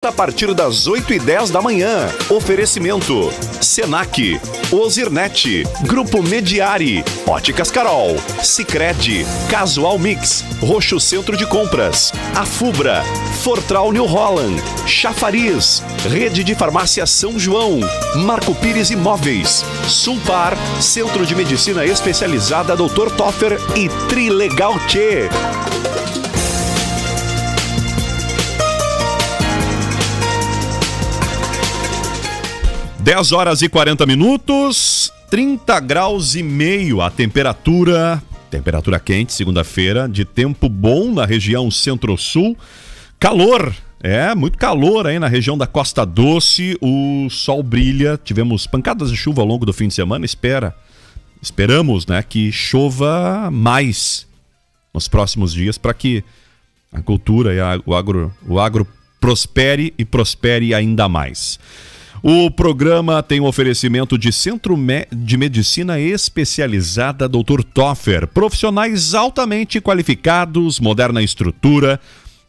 A partir das 8h10 da manhã. Oferecimento: Senac, Ozirnet, Grupo Mediari, Óticas Carol, Sicredi, Casual Mix, Roxo Centro de Compras, Afubra, Fortral New Holland, Chafariz, Rede de Farmácia São João, Marco Pires Imóveis, Sulpar, Centro de Medicina Especializada Dr. Toffer e Trilegal Tchê. 10 horas e 40 minutos, 30 graus e meio a temperatura quente, segunda-feira, de tempo bom na região centro-sul, calor, muito calor aí na região da Costa Doce, o sol brilha, tivemos pancadas de chuva ao longo do fim de semana, esperamos, né, que chova mais nos próximos dias para que a cultura e o agro prospere e prospere ainda mais. O programa tem um oferecimento de Centro de Medicina Especializada Dr. Toffer. Profissionais altamente qualificados, moderna estrutura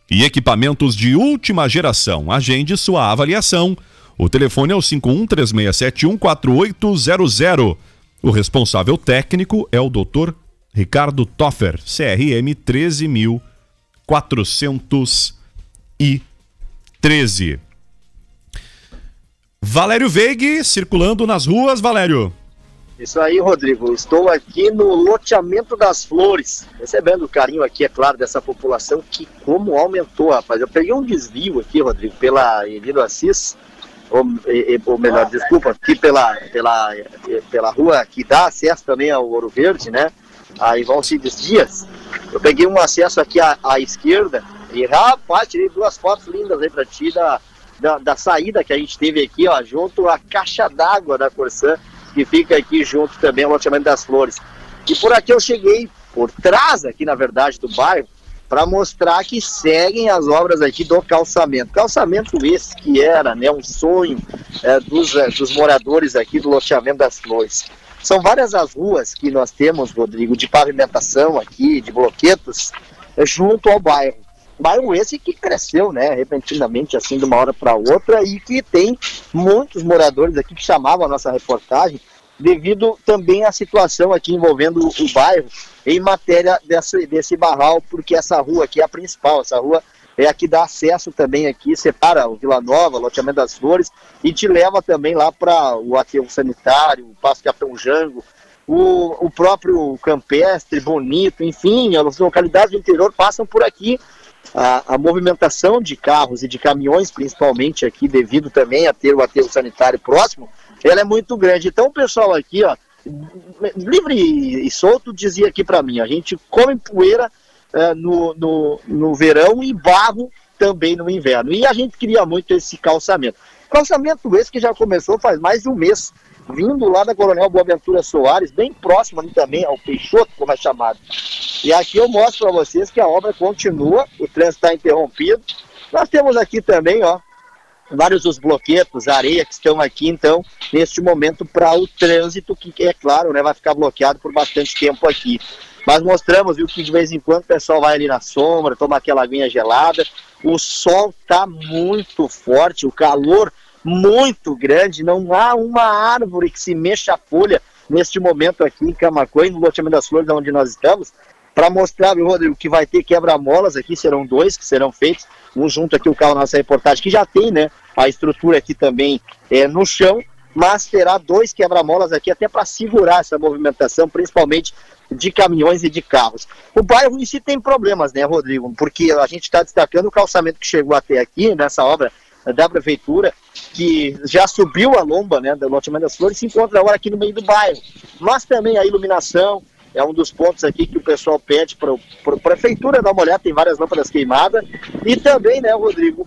e equipamentos de última geração. Agende sua avaliação. O telefone é o 5136714800. O responsável técnico é o Dr. Ricardo Toffer, CRM 13413. Valério Veig, circulando nas ruas, Valério. Isso aí, Rodrigo. Estou aqui no loteamento das Flores, recebendo o carinho aqui, é claro, dessa população que como aumentou, rapaz. Eu peguei um desvio aqui, Rodrigo, pela Emílio Assis, ou melhor, desculpa, aqui pela rua que dá acesso também ao Ouro Verde, né? Aí Valcides Dias. Eu peguei um acesso aqui à esquerda e, rapaz, tirei duas fotos lindas aí pra ti da saída que a gente teve aqui, ó, junto à caixa d'água da Corsã, que fica aqui junto também ao loteamento das Flores. E por aqui eu cheguei por trás aqui, na verdade, do bairro, para mostrar que seguem as obras aqui do calçamento. Calçamento esse que era, né, um sonho dos moradores aqui do loteamento das Flores. São várias as ruas que nós temos, Rodrigo, de pavimentação aqui, de bloquetos, junto ao bairro. Bairro esse que cresceu, né, repentinamente, assim, de uma hora para outra, e que tem muitos moradores aqui que chamavam a nossa reportagem, devido também à situação aqui envolvendo o bairro, em matéria desse barral, porque essa rua aqui é a principal, essa rua é a que dá acesso também aqui, separa o Vila Nova, o loteamento das Flores, e te leva também lá para o aterro sanitário, o Passo Capão Jango, o próprio Campestre, Bonito, enfim, as localidades do interior passam por aqui. A movimentação de carros e de caminhões, principalmente aqui, devido também a ter o aterro sanitário próximo, ela é muito grande. Então o pessoal aqui, ó, livre e solto, dizia aqui para mim, a gente come poeira no verão e barro também no inverno. E a gente queria muito esse calçamento. Calçamento esse que já começou faz mais de um mês, vindo lá da Coronel Boaventura Soares, bem próximo ali também ao Peixoto, como é chamado. E aqui eu mostro para vocês que a obra continua, o trânsito está interrompido. Nós temos aqui também, ó, vários dos bloquetos, areia que estão aqui, então, neste momento, para o trânsito, que é claro, né, vai ficar bloqueado por bastante tempo aqui. Mas mostramos, viu, que de vez em quando o pessoal vai ali na sombra, toma aquela aguinha gelada. O sol está muito forte, o calor muito grande, não há uma árvore que se mexa a folha neste momento aqui em Camaquã, no loteamento das Flores, onde nós estamos, para mostrar, viu, Rodrigo, que vai ter quebra-molas aqui, serão dois que serão feitos, um junto aqui o carro na nossa reportagem, que já tem, né, a estrutura aqui também no chão, mas terá dois quebra-molas aqui até para segurar essa movimentação, principalmente de caminhões e de carros. O bairro em si tem problemas, né, Rodrigo, porque a gente está destacando o calçamento que chegou até aqui, nessa obra da prefeitura, que já subiu a lomba, né, do loteamento das Flores, se encontra agora aqui no meio do bairro, mas também a iluminação é um dos pontos aqui que o pessoal pede para a prefeitura dar uma olhada, tem várias lâmpadas queimadas, e também, né, Rodrigo,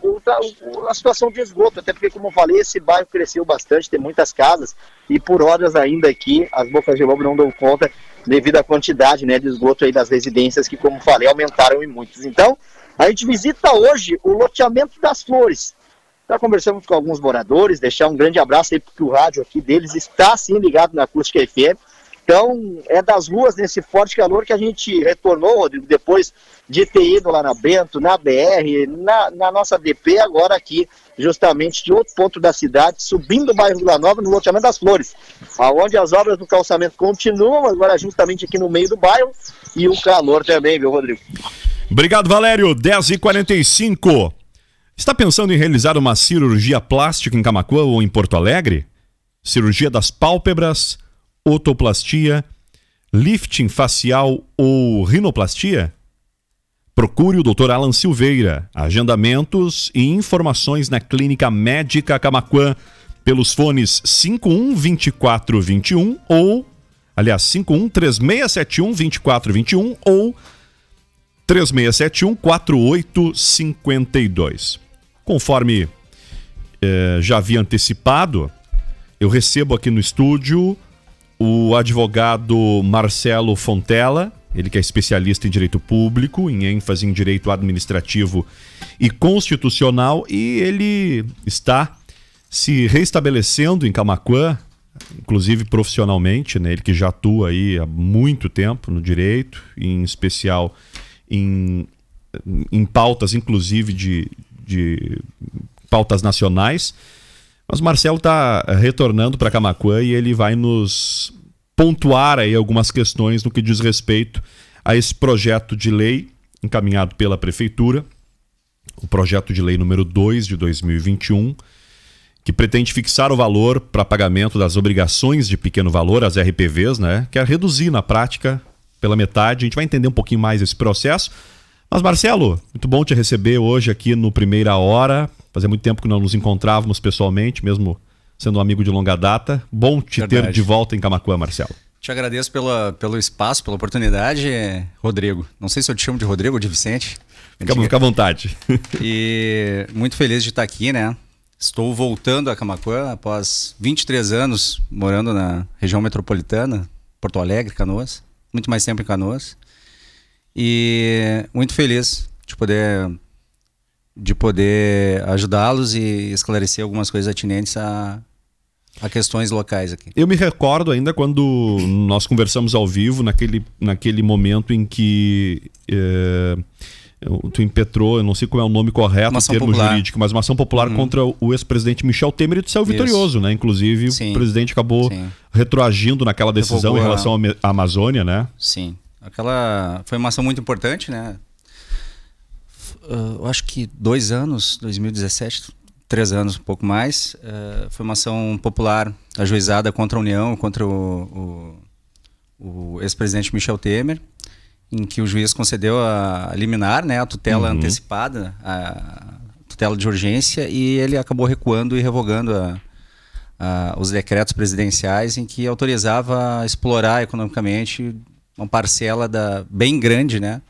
a situação de esgoto, até porque, como eu falei, esse bairro cresceu bastante, tem muitas casas, e por horas ainda aqui, as bocas de lobo não dão conta, devido à quantidade, né, de esgoto aí das residências, que, como falei, aumentaram em muitos. Então, a gente visita hoje o loteamento das Flores. Já conversamos com alguns moradores, deixar um grande abraço aí, porque o rádio aqui deles está sim ligado na Acústica FM, Então, é das ruas nesse forte calor que a gente retornou, Rodrigo, depois de ter ido lá na Bento, na BR, na nossa DP, agora aqui, justamente de outro ponto da cidade, subindo o bairro Vila Nova, no loteamento das Flores, onde as obras do calçamento continuam, agora justamente aqui no meio do bairro, e o calor também, viu, Rodrigo? Obrigado, Valério. 10h45. Está pensando em realizar uma cirurgia plástica em Camaquã ou em Porto Alegre? Cirurgia das pálpebras, otoplastia, lifting facial ou rinoplastia? Procure o Dr. Alan Silveira. Agendamentos e informações na Clínica Médica Camaquã pelos fones 51-2421 ou, aliás, 51-3671-2421 ou 3671-4852. Conforme já havia antecipado, eu recebo aqui no estúdio o advogado Marcelo Fontella, ele que é especialista em direito público, em ênfase em direito administrativo e constitucional, e ele está se reestabelecendo em Camaquã, inclusive profissionalmente, né? Ele que já atua aí há muito tempo no direito, em especial em pautas, inclusive de pautas nacionais. Mas o Marcelo está retornando para Camaquã e ele vai nos pontuar aí algumas questões no que diz respeito a esse projeto de lei encaminhado pela Prefeitura, o projeto de lei número 2 de 2021, que pretende fixar o valor para pagamento das obrigações de pequeno valor, as RPVs, né? Quer reduzir na prática pela metade. A gente vai entender um pouquinho mais esse processo. Mas, Marcelo, muito bom te receber hoje aqui no Primeira Hora. Fazia muito tempo que não nos encontrávamos pessoalmente, mesmo sendo um amigo de longa data. Bom te ter de volta em Camaquã, Marcelo. Te agradeço pelo espaço, pela oportunidade, Rodrigo. Não sei se eu te chamo de Rodrigo ou de Vicente. Fica à vontade. E muito feliz de estar aqui, né? Estou voltando a Camaquã após 23 anos morando na região metropolitana, Porto Alegre, Canoas. Muito mais tempo em Canoas. E muito feliz de poder ajudá-los e esclarecer algumas coisas atinentes a questões locais aqui. Eu me recordo ainda quando nós conversamos ao vivo, naquele momento em que tu impetrou, eu não sei qual é o nome correto, o termo jurídico, mas uma ação popular contra o ex-presidente Michel Temer, e tu saiu vitorioso, né? Inclusive, o presidente acabou retroagindo naquela decisão em relação à Amazônia, né? Sim. Aquela foi uma ação muito importante, né? Eu acho que 2 anos, 2017, 3 anos, um pouco mais, foi uma ação popular ajuizada contra a União, contra o ex-presidente Michel Temer, em que o juiz concedeu a liminar, né, a tutela antecipada, a tutela de urgência, e ele acabou recuando e revogando os decretos presidenciais em que autorizava a explorar economicamente uma parcela bem grande, né,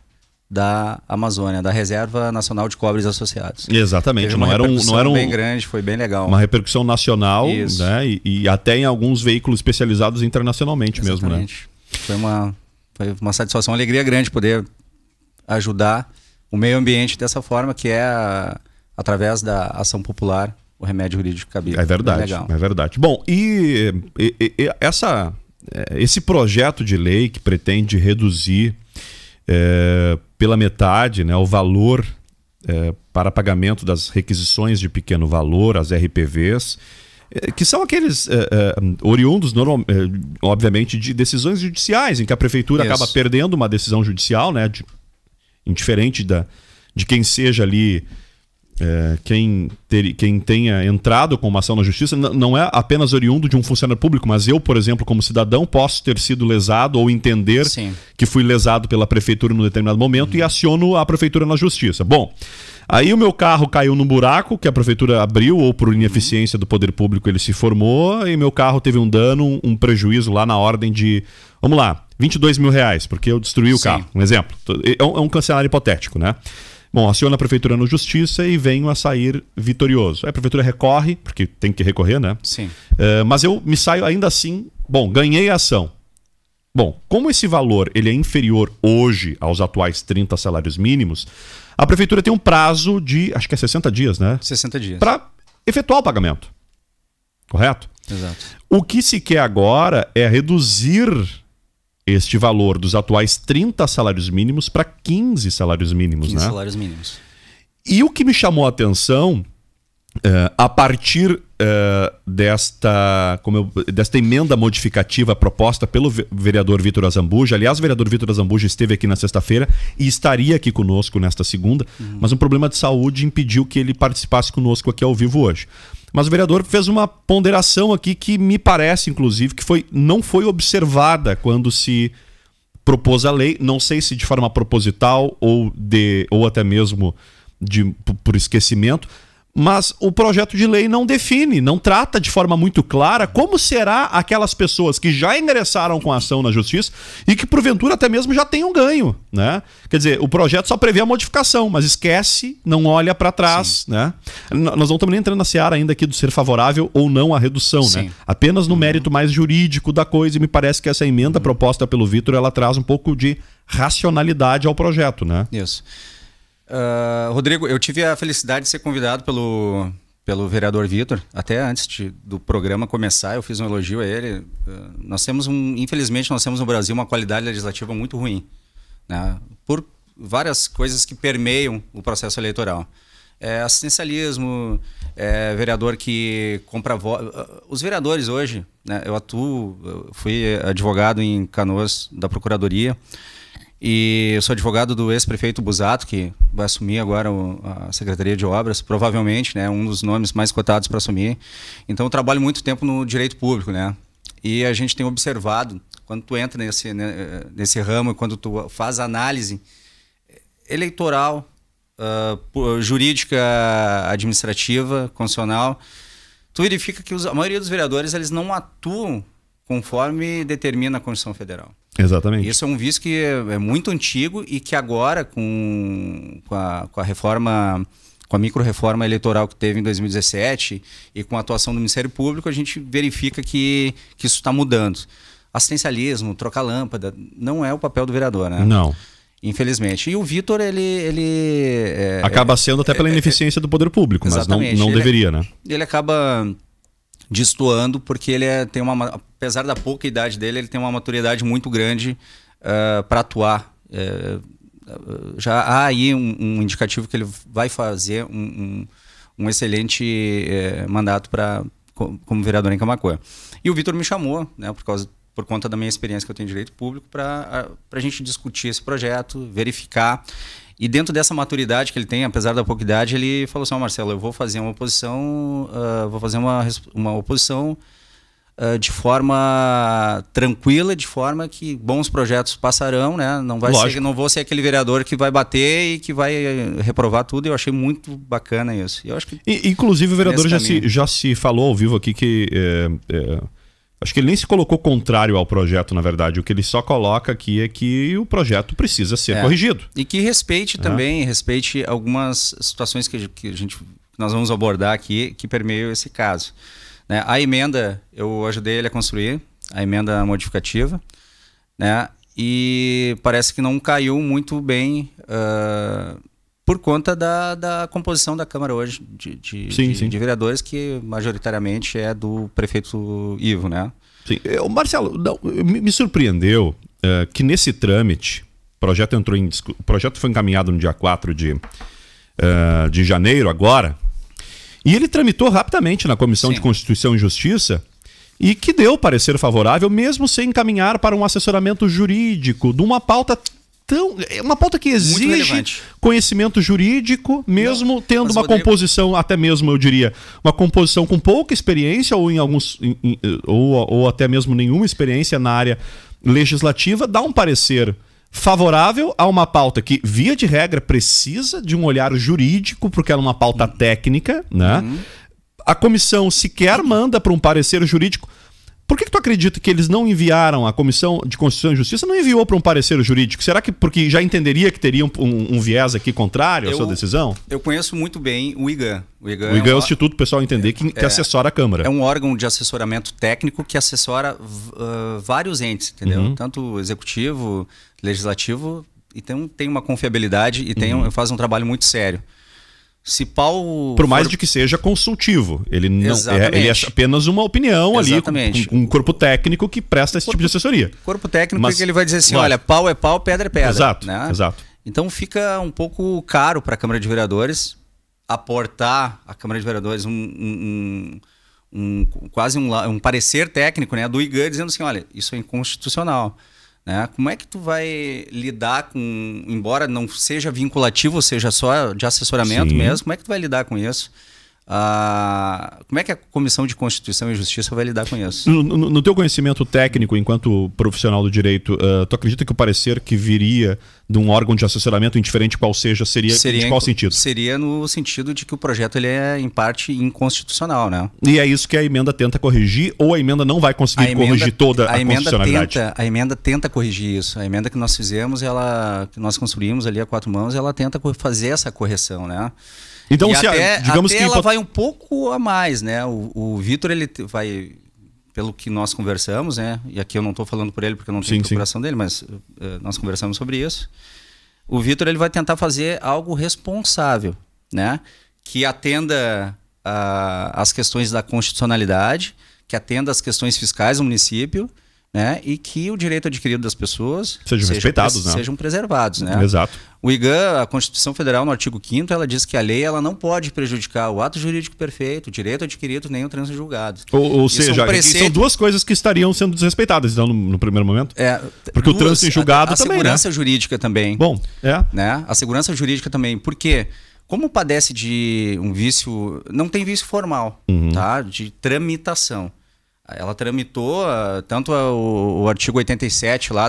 da Amazônia, da Reserva Nacional de Cobres Associados. Exatamente. Não era um bem grande, foi bem legal. Uma repercussão nacional, né, e até em alguns veículos especializados internacionalmente. Exatamente. Mesmo, né? Foi uma satisfação, uma alegria grande poder ajudar o meio ambiente dessa forma, que é através da ação popular, o remédio jurídico cabível. É verdade, é verdade. Bom, e esse projeto de lei que pretende reduzir pela metade, né, o valor para pagamento das requisições de pequeno valor, as RPVs, que são aqueles oriundos, obviamente, de decisões judiciais, em que a prefeitura acaba perdendo uma decisão judicial, né, indiferente de quem seja ali, quem tenha entrado com uma ação na justiça. Não é apenas oriundo de um funcionário público, mas eu, por exemplo, como cidadão, posso ter sido lesado ou entender que fui lesado pela prefeitura num determinado momento e aciono a prefeitura na justiça. Bom, aí o meu carro caiu num buraco que a prefeitura abriu, ou por ineficiência do poder público ele se formou, e meu carro teve um dano, um prejuízo lá na ordem de, vamos lá, 22 mil reais, porque eu destruí o carro. Um exemplo. É um cenário hipotético, né? Bom, aciona a prefeitura na justiça e venho a sair vitorioso. Aí a prefeitura recorre, porque tem que recorrer, né? Sim. Mas eu me saio ainda assim, bom, ganhei a ação. Bom, como esse valor ele é inferior hoje aos atuais 30 salários mínimos, a prefeitura tem um prazo de, acho que é 60 dias, né? 60 dias. Para efetuar o pagamento. Correto? Exato. O que se quer agora é reduzir este valor dos atuais 30 salários mínimos para 15 salários mínimos, 15 né? salários mínimos. E o que me chamou a atenção, a partir desta emenda modificativa proposta pelo vereador Vitor Azambuja, aliás, o vereador Vitor Azambuja esteve aqui na sexta-feira e estaria aqui conosco nesta segunda, mas um problema de saúde impediu que ele participasse conosco aqui ao vivo hoje. Mas o vereador fez uma ponderação aqui que me parece, inclusive, que não foi observada quando se propôs a lei, não sei se de forma proposital ou até mesmo por esquecimento, mas o projeto de lei não define, não trata de forma muito clara como será aquelas pessoas que já ingressaram com a ação na justiça e que porventura até mesmo já tenham ganho, né? Quer dizer, o projeto só prevê a modificação, mas esquece, não olha para trás, né? Nós não estamos nem entrando na seara ainda aqui do ser favorável ou não à redução, né? Apenas no mérito mais jurídico da coisa, e me parece que essa emenda proposta pelo Vitor, ela traz um pouco de racionalidade ao projeto, né? Isso. Rodrigo, eu tive a felicidade de ser convidado pelo vereador Vitor, até antes do programa começar, eu fiz um elogio a ele. Infelizmente, nós temos no Brasil uma qualidade legislativa muito ruim, né? Por várias coisas que permeiam o processo eleitoral. Assistencialismo, vereador que compra voto. Os vereadores hoje, né, eu fui advogado em Canoas da Procuradoria, e eu sou advogado do ex-prefeito Busato, que vai assumir agora a Secretaria de Obras, provavelmente, né, um dos nomes mais cotados para assumir. Então eu trabalho muito tempo no direito público, né? E a gente tem observado, quando tu entra nesse ramo, quando tu faz análise eleitoral, jurídica, administrativa, constitucional, tu verifica que a maioria dos vereadores eles não atuam conforme determina a Constituição Federal. Exatamente. Isso é um vício que é muito antigo e que agora, com a reforma, com a micro-reforma eleitoral que teve em 2017 e com a atuação do Ministério Público, a gente verifica que isso está mudando. Assistencialismo, trocar lâmpada, não é o papel do vereador, né? Não. Infelizmente. E o Vitor, ele acaba sendo até pela ineficiência do poder público, mas não deveria, né? Ele acaba destoando porque ele apesar da pouca idade dele, ele tem uma maturidade muito grande para atuar. Já há aí um indicativo que ele vai fazer um excelente mandato como vereador em Camaquã. E o Vitor me chamou, né, por conta da minha experiência que eu tenho em direito público, para a gente discutir esse projeto, verificar. E dentro dessa maturidade que ele tem, apesar da pouca idade, ele falou assim: Marcelo, eu vou fazer uma oposição, uma oposição de forma tranquila, de forma que bons projetos passarão, né? Não vou ser aquele vereador que vai bater e que vai reprovar tudo. Eu achei muito bacana isso. Eu acho que inclusive o vereador já se falou ao vivo aqui que acho que ele nem se colocou contrário ao projeto, na verdade. O que ele só coloca aqui é que o projeto precisa ser corrigido. E que respeite também, respeite algumas situações que nós vamos abordar aqui, que permeiam esse caso. Né? A emenda, eu ajudei ele a construir, a emenda modificativa, né? E parece que não caiu muito bem por conta da composição da Câmara hoje, de vereadores, que majoritariamente é do prefeito Ivo, né? Sim. Marcelo, me surpreendeu que nesse trâmite, o projeto foi encaminhado no dia 4 de janeiro agora, e ele tramitou rapidamente na Comissão de Constituição e Justiça, e que deu parecer favorável, mesmo sem encaminhar para um assessoramento jurídico de uma pauta uma pauta que exige conhecimento jurídico, mesmo tendo uma composição, até mesmo eu diria, uma composição com pouca experiência ou ou até mesmo nenhuma experiência na área legislativa, dá um parecer favorável a uma pauta que, via de regra, precisa de um olhar jurídico, porque ela é uma pauta técnica, né? A comissão sequer manda para um parecer jurídico. Por que tu acredita que eles não enviaram, a Comissão de Constituição e Justiça não enviou para um parecer jurídico? Será que porque já entenderia que teria um viés aqui contrário à sua decisão? Eu conheço muito bem o IGAN. O IGAN é o Instituto Pessoal entender que assessora a Câmara. É um órgão de assessoramento técnico que assessora vários entes, entendeu? Tanto executivo, legislativo, e tem uma confiabilidade e faz um trabalho muito sério. Se pau... Por mais de que seja consultivo. Ele não Exatamente. ele é apenas uma opinião Exatamente. ali com um corpo técnico que presta esse tipo de assessoria. Corpo técnico, Mas, que ele vai dizer assim, lógico. olha, pau é pau, pedra é pedra. Exato, né? exato. Então fica um pouco caro para a Câmara de Vereadores aportar à Câmara de Vereadores quase um parecer técnico, né, do IGAN dizendo assim, olha, isso é inconstitucional. Né? Como é que tu vai lidar com, embora não seja vinculativo, seja só de assessoramento Sim. mesmo, como é que tu vai lidar com isso? Como é que a Comissão de Constituição e Justiça vai lidar com isso? No teu conhecimento técnico, enquanto profissional do direito, tu acredita que o parecer que viria de um órgão de assessoramento, indiferente qual seja de qual sentido? Seria no sentido de que o projeto ele é, em parte, inconstitucional, né? E é isso que a emenda tenta corrigir, ou a emenda não vai conseguir corrigir toda a constitucionalidade? A emenda tenta corrigir isso. A emenda que nós fizemos, que nós construímos ali a 4 mãos, ela tenta fazer essa correção, né? Então, e digamos que ela vai um pouco a mais, né? O Vitor, ele vai, pelo que nós conversamos, né? E aqui eu não estou falando por ele porque eu não tenho procuração dele, mas nós conversamos sobre isso. O Vitor, ele vai tentar fazer algo responsável, né? Que atenda às questões da constitucionalidade, que atenda às questões fiscais do município, né? E que o direito adquirido das pessoas sejam respeitados, né? Sejam preservados, né? Exato. O IGAN, a Constituição Federal, no artigo 5º, ela diz que a lei ela não pode prejudicar o ato jurídico perfeito, o direito adquirido, nem o trânsito julgado. Ou seja, são duas coisas que estariam sendo desrespeitadas, então, no primeiro momento? Porque o trânsito em julgado também, A segurança jurídica também. Bom, né? A segurança jurídica também. Por quê? Como padece de um vício... Não tem vício formal, tá? De tramitação. Ela tramitou tanto o artigo 87 lá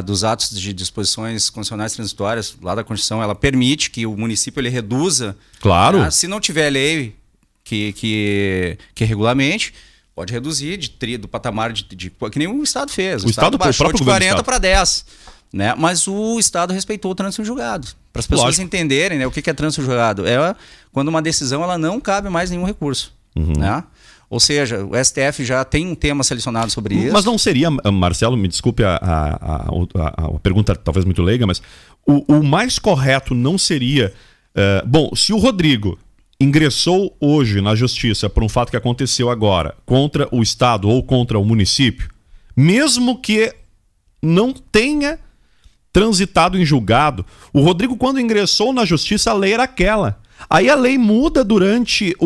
dos atos de disposições constitucionais transitórias lá da Constituição, ela permite que o município ele reduza. Claro. Né? Se não tiver lei que regulamente, pode reduzir do patamar que nem o Estado fez. O Estado baixou de 40 para 10. Né? Mas o Estado respeitou o trânsito julgado. Para as pessoas entenderem, né, o que é trânsito julgado. É quando uma decisão ela não cabe mais nenhum recurso. Né? Ou seja, o STF já tem um tema selecionado sobre isso. Mas não seria, Marcelo, me desculpe a pergunta talvez muito leiga, mas o mais correto não seria... bom, se o Rodrigo ingressou hoje na justiça por um fato que aconteceu agora contra o Estado ou contra o município, mesmo que não tenha transitado em julgado, o Rodrigo, quando ingressou na justiça, a lei era aquela. Aí a lei muda durante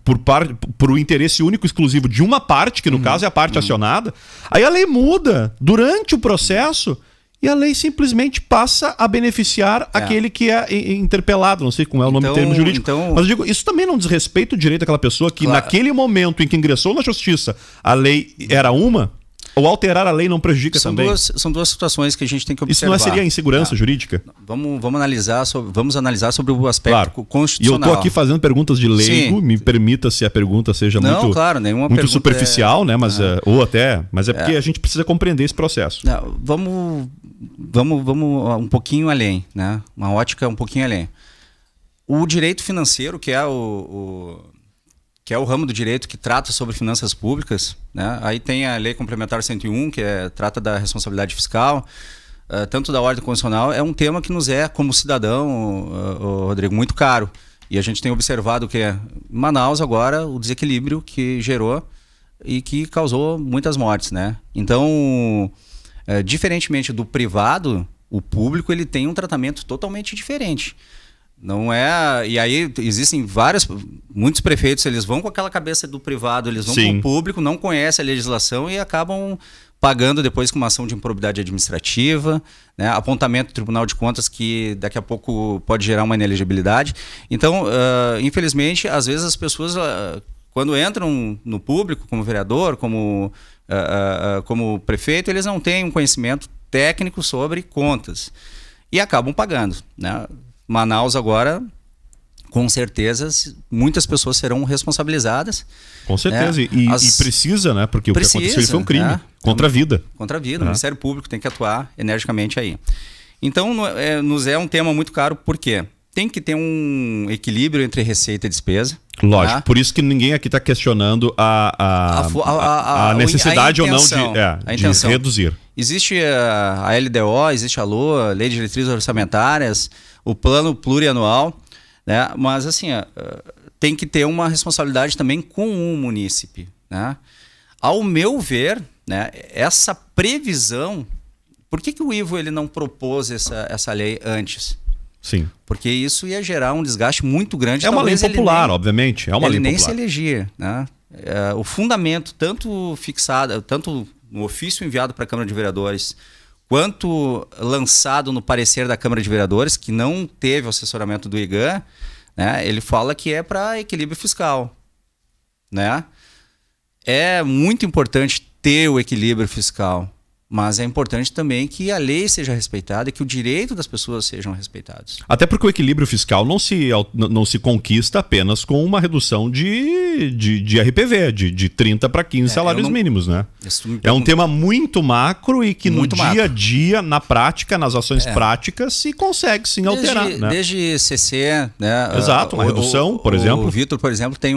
por o interesse único exclusivo de uma parte, que no caso é a parte acionada. Aí a lei muda durante o processo e a lei simplesmente passa a beneficiar aquele que é interpelado. Não sei como é o nome termo jurídico. Mas eu digo, isso também não desrespeita o direito daquela pessoa que naquele momento em que ingressou na justiça, a lei era uma. Ou alterar a lei não prejudica também? São duas situações que a gente tem que Isso observar. não seria insegurança jurídica? Vamos analisar sobre o aspecto constitucional. E eu estou aqui fazendo perguntas de leigo, me permita se a pergunta seja muito superficial, né? Mas, mas é porque a gente precisa compreender esse processo. Vamos um pouquinho além, né? Uma ótica um pouquinho além. O direito financeiro, que é o ramo do direito que trata sobre finanças públicas, né? Aí tem a Lei Complementar 101, que trata da responsabilidade fiscal, tanto da ordem constitucional, é um tema que nos é, como cidadão, Rodrigo, muito caro. E a gente tem observado que em Manaus agora o desequilíbrio que gerou e que causou muitas mortes, né? Então, diferentemente do privado, o público ele tem um tratamento totalmente diferente. Não é. E aí existem muitos prefeitos, eles vão com aquela cabeça do privado, eles vão com o público, não conhecem a legislação e acabam pagando depois com uma ação de improbidade administrativa, né? Apontamento do Tribunal de Contas que daqui a pouco pode gerar uma inelegibilidade. Então, infelizmente, às vezes as pessoas, quando entram no público, como vereador, como prefeito, eles não têm um conhecimento técnico sobre contas e acabam pagando, né? Manaus agora, com certeza, muitas pessoas serão responsabilizadas. Com certeza, e precisa, né? Porque o que aconteceu foi um crime contra a vida. Contra a vida, o Ministério Público tem que atuar energicamente aí. Então, nos é um tema muito caro, por quê? Tem que ter um equilíbrio entre receita e despesa. Lógico, por isso que ninguém aqui está questionando a necessidade ou não de reduzir. Existe a LDO, existe a LOA, Lei de Diretrizes Orçamentárias, o plano plurianual, né? Mas assim, tem que ter uma responsabilidade também com o munícipe, né? Ao meu ver, né, essa previsão, por que o Ivo ele não propôs essa lei antes? Sim. Porque isso ia gerar um desgaste muito grande. É uma lei popular, obviamente. É uma lei popular. Ele nem se elegia, né? O fundamento, tanto fixado, tanto no ofício enviado para a Câmara de Vereadores, quanto lançado no parecer da Câmara de Vereadores, que não teve o assessoramento do IGAN, né? Ele fala que é para equilíbrio fiscal, né? É muito importante ter o equilíbrio fiscal, mas é importante também que a lei seja respeitada e que o direito das pessoas sejam respeitados. Até porque o equilíbrio fiscal não se conquista apenas com uma redução de RPV, de 30 para 15 salários mínimos, né? É um tema muito macro e que no dia a dia, na prática, nas ações práticas, se consegue sim alterar. Né? Desde CC, né? Exato, uma redução, por exemplo. O Vitor, por exemplo, tem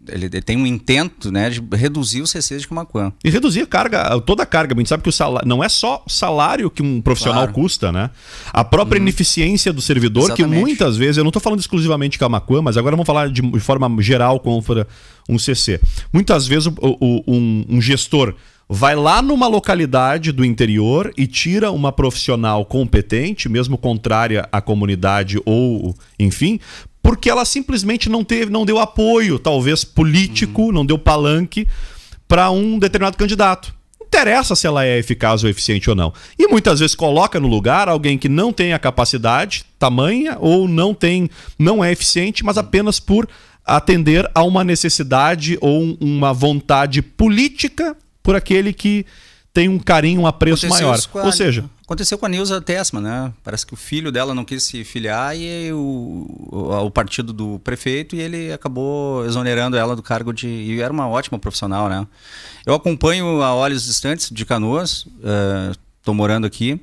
ele tem um intento, né, de reduzir os CCs de Camaquã. E reduzir a carga, toda a carga. A gente sabe que o salário, não é só salário que um profissional custa, né? A própria ineficiência do servidor, exatamente. Que muitas vezes, eu não estou falando exclusivamente de Camaquã, mas agora vamos falar de forma geral como for um CC. Muitas vezes um gestor vai lá numa localidade do interior e tira uma profissional competente, mesmo contrária à comunidade ou, enfim, porque ela simplesmente não deu apoio, talvez político, não deu palanque para um determinado candidato. Não interessa se ela é eficaz ou eficiente ou não. E muitas vezes coloca no lugar alguém que não tem a capacidade tamanha ou não é eficiente, mas apenas por atender a uma necessidade ou uma vontade política por aquele que tem um carinho, um apreço maior. Ou seja... Aconteceu com a Nilza Tessma, né? Parece que o filho dela não quis se filiar e o partido do prefeito, e ele acabou exonerando ela do cargo de... E era uma ótima profissional, né? Eu acompanho a olhos distantes de Canoas, estou morando aqui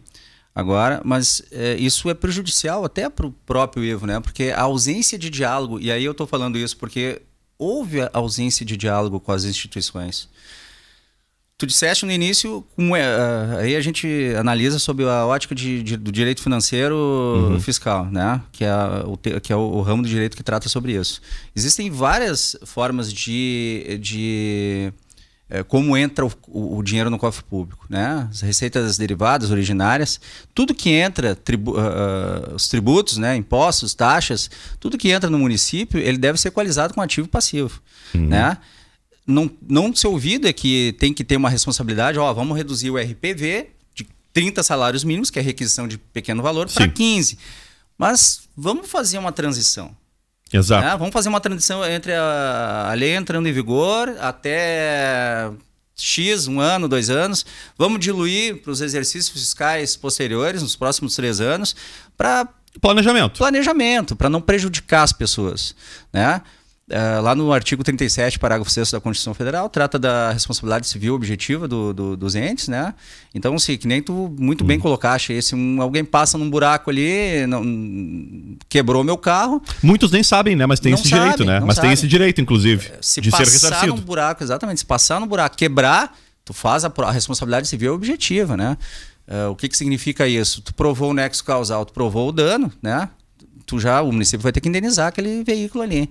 agora, mas isso é prejudicial até para o próprio Ivo, né? Porque a ausência de diálogo, e aí eu estou falando isso porque houve a ausência de diálogo com as instituições. Tu disseste no início, aí a gente analisa sob a ótica do direito financeiro fiscal, né? Que é o ramo do direito que trata sobre isso. Existem várias formas de como entra o dinheiro no cofre público, né? As receitas derivadas, originárias, tudo que entra, os tributos, né? Impostos, taxas, tudo que entra no município, ele deve ser equalizado com ativo e passivo, né? Não se ouvido é que tem que ter uma responsabilidade, vamos reduzir o RPV de 30 salários mínimos, que é requisição de pequeno valor, para 15. Mas vamos fazer uma transição. Exato. Né? Vamos fazer uma transição entre a lei entrando em vigor até X, 1 ano, 2 anos. Vamos diluir para os exercícios fiscais posteriores, nos próximos 3 anos, para... Planejamento, para não prejudicar as pessoas, né? Lá no artigo 37, parágrafo 6º da Constituição Federal, trata da responsabilidade civil objetiva dos entes, né? Então, que nem tu muito bem colocaste, se alguém passa num buraco ali, quebrou meu carro... Muitos nem sabem, né? Mas tem esse direito, né? Mas tem esse direito, inclusive, de ser ressarcido. Se passar num buraco, exatamente, se passar num buraco, quebrar, tu faz a responsabilidade civil objetiva, né? O que significa isso? Tu provou o nexo causal, tu provou o dano, né? O município vai ter que indenizar aquele veículo ali.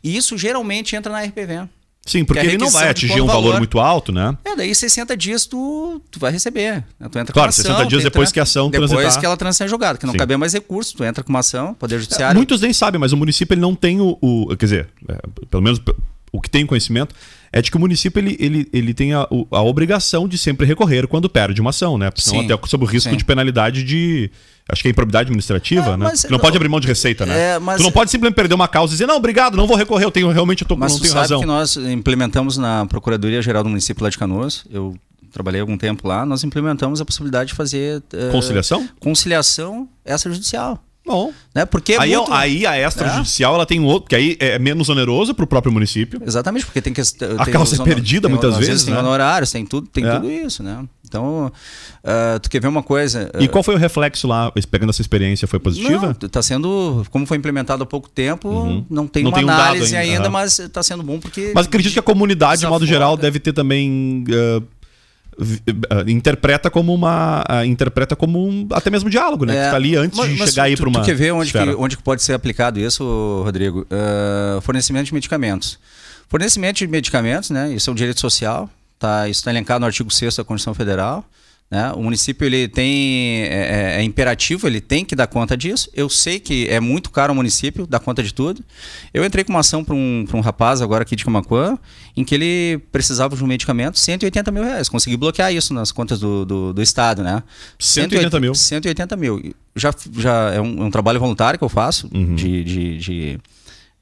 E isso geralmente entra na RPV. Sim, porque ele não vai atingir um valor muito alto, né? Daí 60 dias tu vai receber. Tu entra com claro, uma ação, 60 dias depois que a ação transitar. Depois que ela transitar julgada, que não caber mais recursos, tu entra com uma ação, Poder Judiciário. Muitos nem sabem, mas o município ele não tem quer dizer, pelo menos o que tem conhecimento é de que o município ele tem a obrigação de sempre recorrer quando perde uma ação, né? Senão até sob o risco de penalidade de... Acho que é improbidade administrativa, né? Porque não pode abrir mão de receita, né? Tu não pode simplesmente perder uma causa e dizer, não, obrigado, não vou recorrer, eu tenho não tenho razão. Mas tu sabe que nós implementamos na Procuradoria-Geral do município lá de Canoas, eu trabalhei algum tempo lá, nós implementamos a possibilidade de fazer... Conciliação? Conciliação extrajudicial. Bom. Né? Porque aí a extrajudicial ela tem um outro, que aí é menos oneroso para o próprio município. Exatamente, porque tem que... A causa é perdida muitas vezes, tem honorários, tem tudo isso, né? Então, tu quer ver uma coisa... E qual foi o reflexo lá, pegando essa experiência? Foi positiva? Está sendo... Como foi implementado há pouco tempo, não tem uma análise ainda, mas está sendo bom porque... Mas acredito que a comunidade, de modo geral, deve ter também... interpreta como até mesmo diálogo, né? Que tá ali antes de chegar aí para uma. Tu quer ver onde que pode ser aplicado isso, Rodrigo? Fornecimento de medicamentos. Fornecimento de medicamentos, né? Isso é um direito social, tá? Isso está elencado no artigo 6º da Constituição Federal. Né? O município ele tem é imperativo, ele tem que dar conta disso. Eu sei que é muito caro ao município dar conta de tudo. Eu entrei com uma ação para um rapaz agora aqui de Camaquã, em que ele precisava de um medicamento, R$180 mil. Consegui bloquear isso nas contas do Estado, né? 180 mil. 180 mil. Já é um trabalho voluntário que eu faço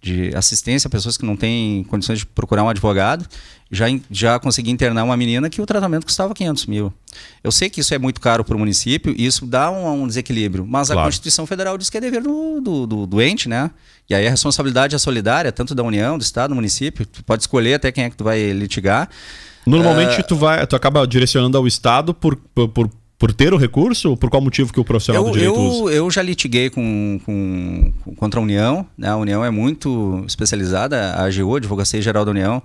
de assistência a pessoas que não têm condições de procurar um advogado. Já consegui internar uma menina que o tratamento custava 500 mil. Eu sei que isso é muito caro para o município e isso dá um desequilíbrio, mas claro, a Constituição Federal diz que é dever do doente, né? E aí a responsabilidade é solidária, tanto da União, do Estado, do município. Tu pode escolher até quem é que tu vai litigar. Normalmente tu acaba direcionando ao Estado por ter o recurso ou por qual motivo que o profissional do direito usa? Eu já litiguei contra a União, né? A União é muito especializada, a AGU, a Advocacia Geral da União,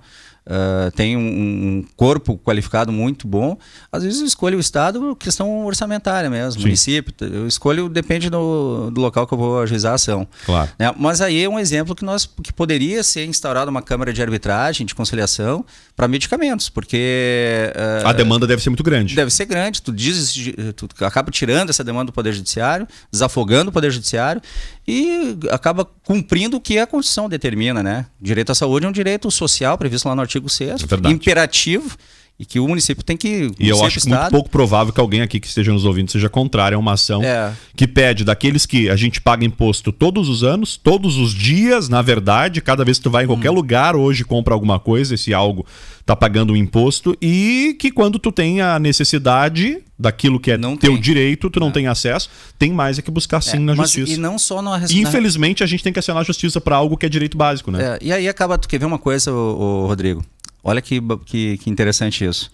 tem um corpo qualificado muito bom. Às vezes eu escolho o Estado por questão orçamentária mesmo, município. Eu escolho, depende do local que eu vou ajuizar a ação. Claro. Né? Mas aí é um exemplo que poderia ser instaurada uma câmara de arbitragem, de conciliação, para medicamentos, porque a demanda deve ser muito grande. Deve ser grande. Tu acaba tirando essa demanda do Poder Judiciário, desafogando o Poder Judiciário e acaba cumprindo o que a Constituição determina, né? Direito à saúde é um direito social previsto lá no artigo 6º, imperativo, e que o município tem que... E eu acho muito pouco provável que alguém aqui que esteja nos ouvindo seja contrário a uma ação que pede daqueles que a gente paga imposto todos os anos, todos os dias, na verdade, cada vez que tu vai em qualquer lugar hoje compra alguma coisa, esse algo tá pagando um imposto, e que quando tu tem a necessidade daquilo que é teu direito, tu não tem acesso, tem mais que buscar sim na justiça. E não só na... Infelizmente a gente tem que acionar a justiça para algo que é direito básico, né? E aí acaba, tu quer ver uma coisa, Rodrigo? Olha que interessante isso.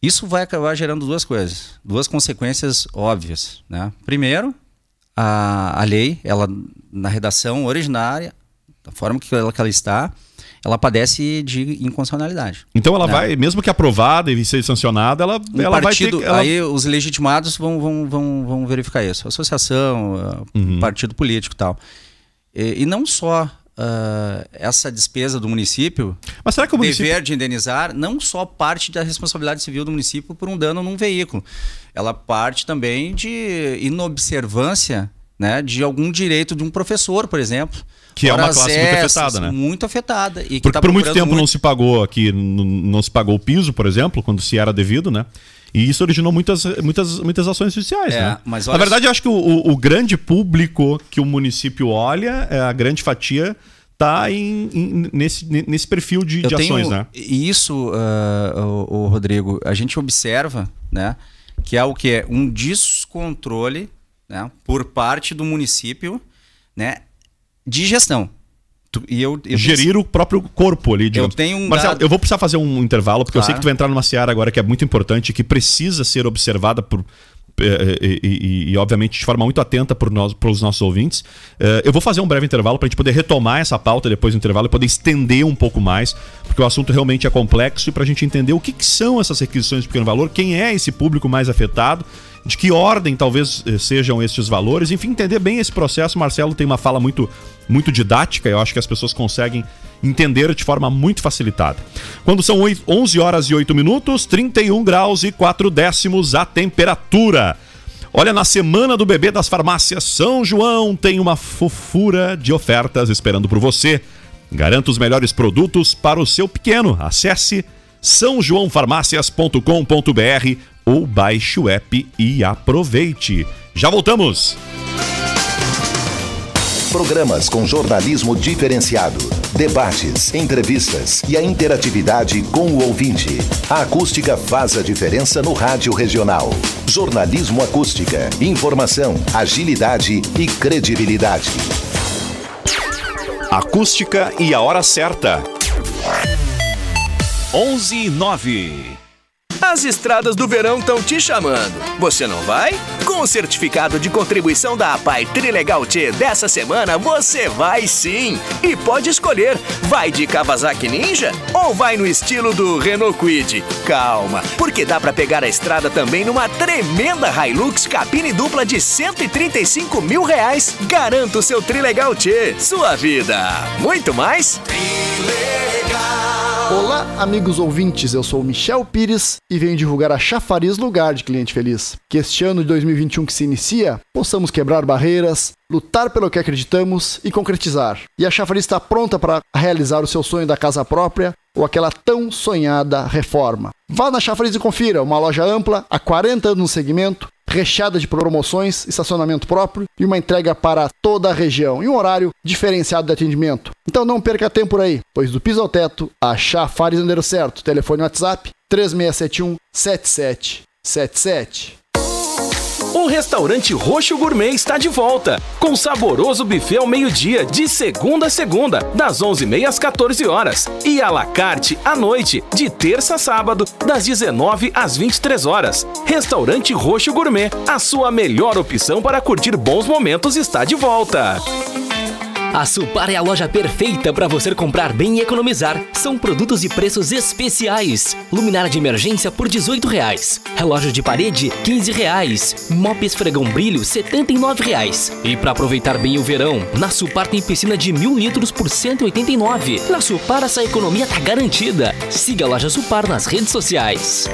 Isso vai acabar gerando duas coisas, duas consequências óbvias, né? Primeiro, a lei, ela na redação originária, da forma que ela está, ela padece de inconstitucionalidade. Então ela vai, mesmo que aprovada e ser sancionada, ela vai ter... Aí os legitimados vão verificar isso. Associação, partido político e tal. E não só... essa despesa do município, mas será que o dever de indenizar não só parte da responsabilidade civil do município por um dano num veículo, ela parte também de inobservância, né, de algum direito de um professor, por exemplo, que é uma classe muito afetada, né? Muito afetada. E que porque por muito tempo não se pagou aqui, não se pagou o piso, por exemplo, quando se era devido, né? E isso originou muitas ações judiciais, né? Mas na verdade, eu acho que o grande público que o município olha, a grande fatia, está nesse perfil de ações, né? Isso, Rodrigo, a gente observa, né, que é o que é um descontrole, né, por parte do município, né, de gestão. Gerir o próprio corpo ali, digamos. Marcelo, eu vou precisar fazer um intervalo, porque eu sei que tu vai entrar numa seara agora que é muito importante, que precisa ser observada e obviamente de forma muito atenta pelos nossos ouvintes. Eu vou fazer um breve intervalo para a gente poder retomar essa pauta depois do intervalo e poder estender um pouco mais, porque o assunto realmente é complexo, e para a gente entender o que são essas requisições de pequeno valor, quem é esse público mais afetado, de que ordem talvez sejam estes valores, enfim, entender bem esse processo. Marcelo tem uma fala muito didática, eu acho que as pessoas conseguem entender de forma muito facilitada. Quando são 11 horas e 8 minutos, 31 graus e 4 décimos a temperatura. Olha, na Semana do Bebê das Farmácias São João tem uma fofura de ofertas esperando por você. Garanta os melhores produtos para o seu pequeno. Acesse sãojoãofarmácias.com.br ou baixe o app e aproveite. Já voltamos! Programas com jornalismo diferenciado, debates, entrevistas e a interatividade com o ouvinte. A acústica faz a diferença no rádio regional. Jornalismo Acústica. Informação, agilidade e credibilidade. Acústica e a hora certa. 11:09. As estradas do verão estão te chamando. Você não vai? Com o certificado de contribuição da APAE Trilegal T dessa semana, você vai sim! E pode escolher, vai de Kawasaki Ninja ou vai no estilo do Renault Kwid? Calma, porque dá pra pegar a estrada também numa tremenda Hilux cabine dupla de R$135 mil. Garanta o seu Trilegal T, sua vida. Muito mais? Olá, amigos ouvintes, eu sou o Michel Pires e venho divulgar a Chafariz Lugar de Cliente Feliz. Que este ano de 2021 que se inicia, possamos quebrar barreiras, lutar pelo que acreditamos e concretizar. E a Chafariz está pronta para realizar o seu sonho da casa própria ou aquela tão sonhada reforma. Vá na Chafariz e confira, uma loja ampla, há 40 anos no segmento, recheada de promoções, estacionamento próprio e uma entrega para toda a região e um horário diferenciado de atendimento. Então não perca tempo por aí, pois do piso ao teto, a Chafariz é o certo. Telefone WhatsApp 3671-7777. O restaurante Roxo Gourmet está de volta, com saboroso buffet ao meio-dia, de segunda a segunda, das 11h30 às 14 horas. E à la carte à noite, de terça a sábado, das 19 às 23 horas. Restaurante Roxo Gourmet, a sua melhor opção para curtir bons momentos, está de volta. A Supar é a loja perfeita para você comprar bem e economizar. São produtos e preços especiais. Luminária de emergência por R$18. Relógio de parede, R$15. Mop esfregão brilho, R$79. E para aproveitar bem o verão, na Supar tem piscina de 1.000 litros por R$189. Na Supar essa economia tá garantida. Siga a loja Supar nas redes sociais.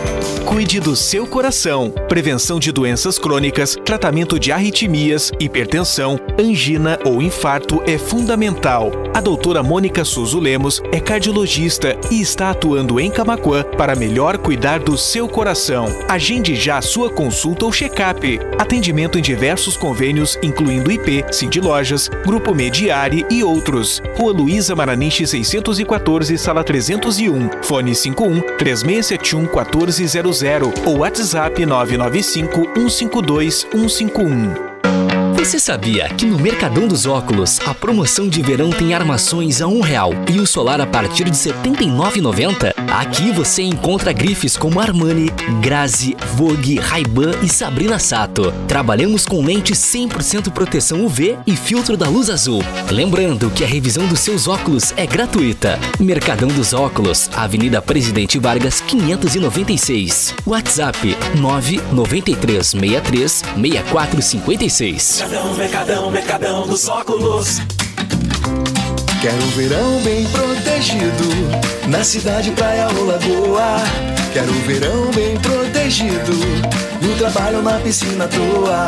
Cuide do seu coração. Prevenção de doenças crônicas, tratamento de arritmias, hipertensão, angina ou infarto é fundamental. A doutora Mônica Suso Lemos é cardiologista e está atuando em Camaquã para melhor cuidar do seu coração. Agende já a sua consulta ou check-up. Atendimento em diversos convênios, incluindo IP, Cindy Lojas, Grupo Mediari e outros. Rua Luísa Maraniche 614, sala 301. Fone 51-3671-1400 ou WhatsApp 995-152-151. Você sabia que no Mercadão dos Óculos a promoção de verão tem armações a R$1 e o solar a partir de R$ 79,90? Aqui você encontra grifes como Armani, Grazi, Vogue, Ray-Ban e Sabrina Sato. Trabalhamos com lente 100% proteção UV e filtro da luz azul. Lembrando que a revisão dos seus óculos é gratuita. Mercadão dos Óculos, Avenida Presidente Vargas 596. WhatsApp 993636456. Mercadão dos Óculos. Quero um verão bem protegido, na cidade, praia ou lagoa. Quero um verão bem protegido, no trabalho ou na piscina à toa.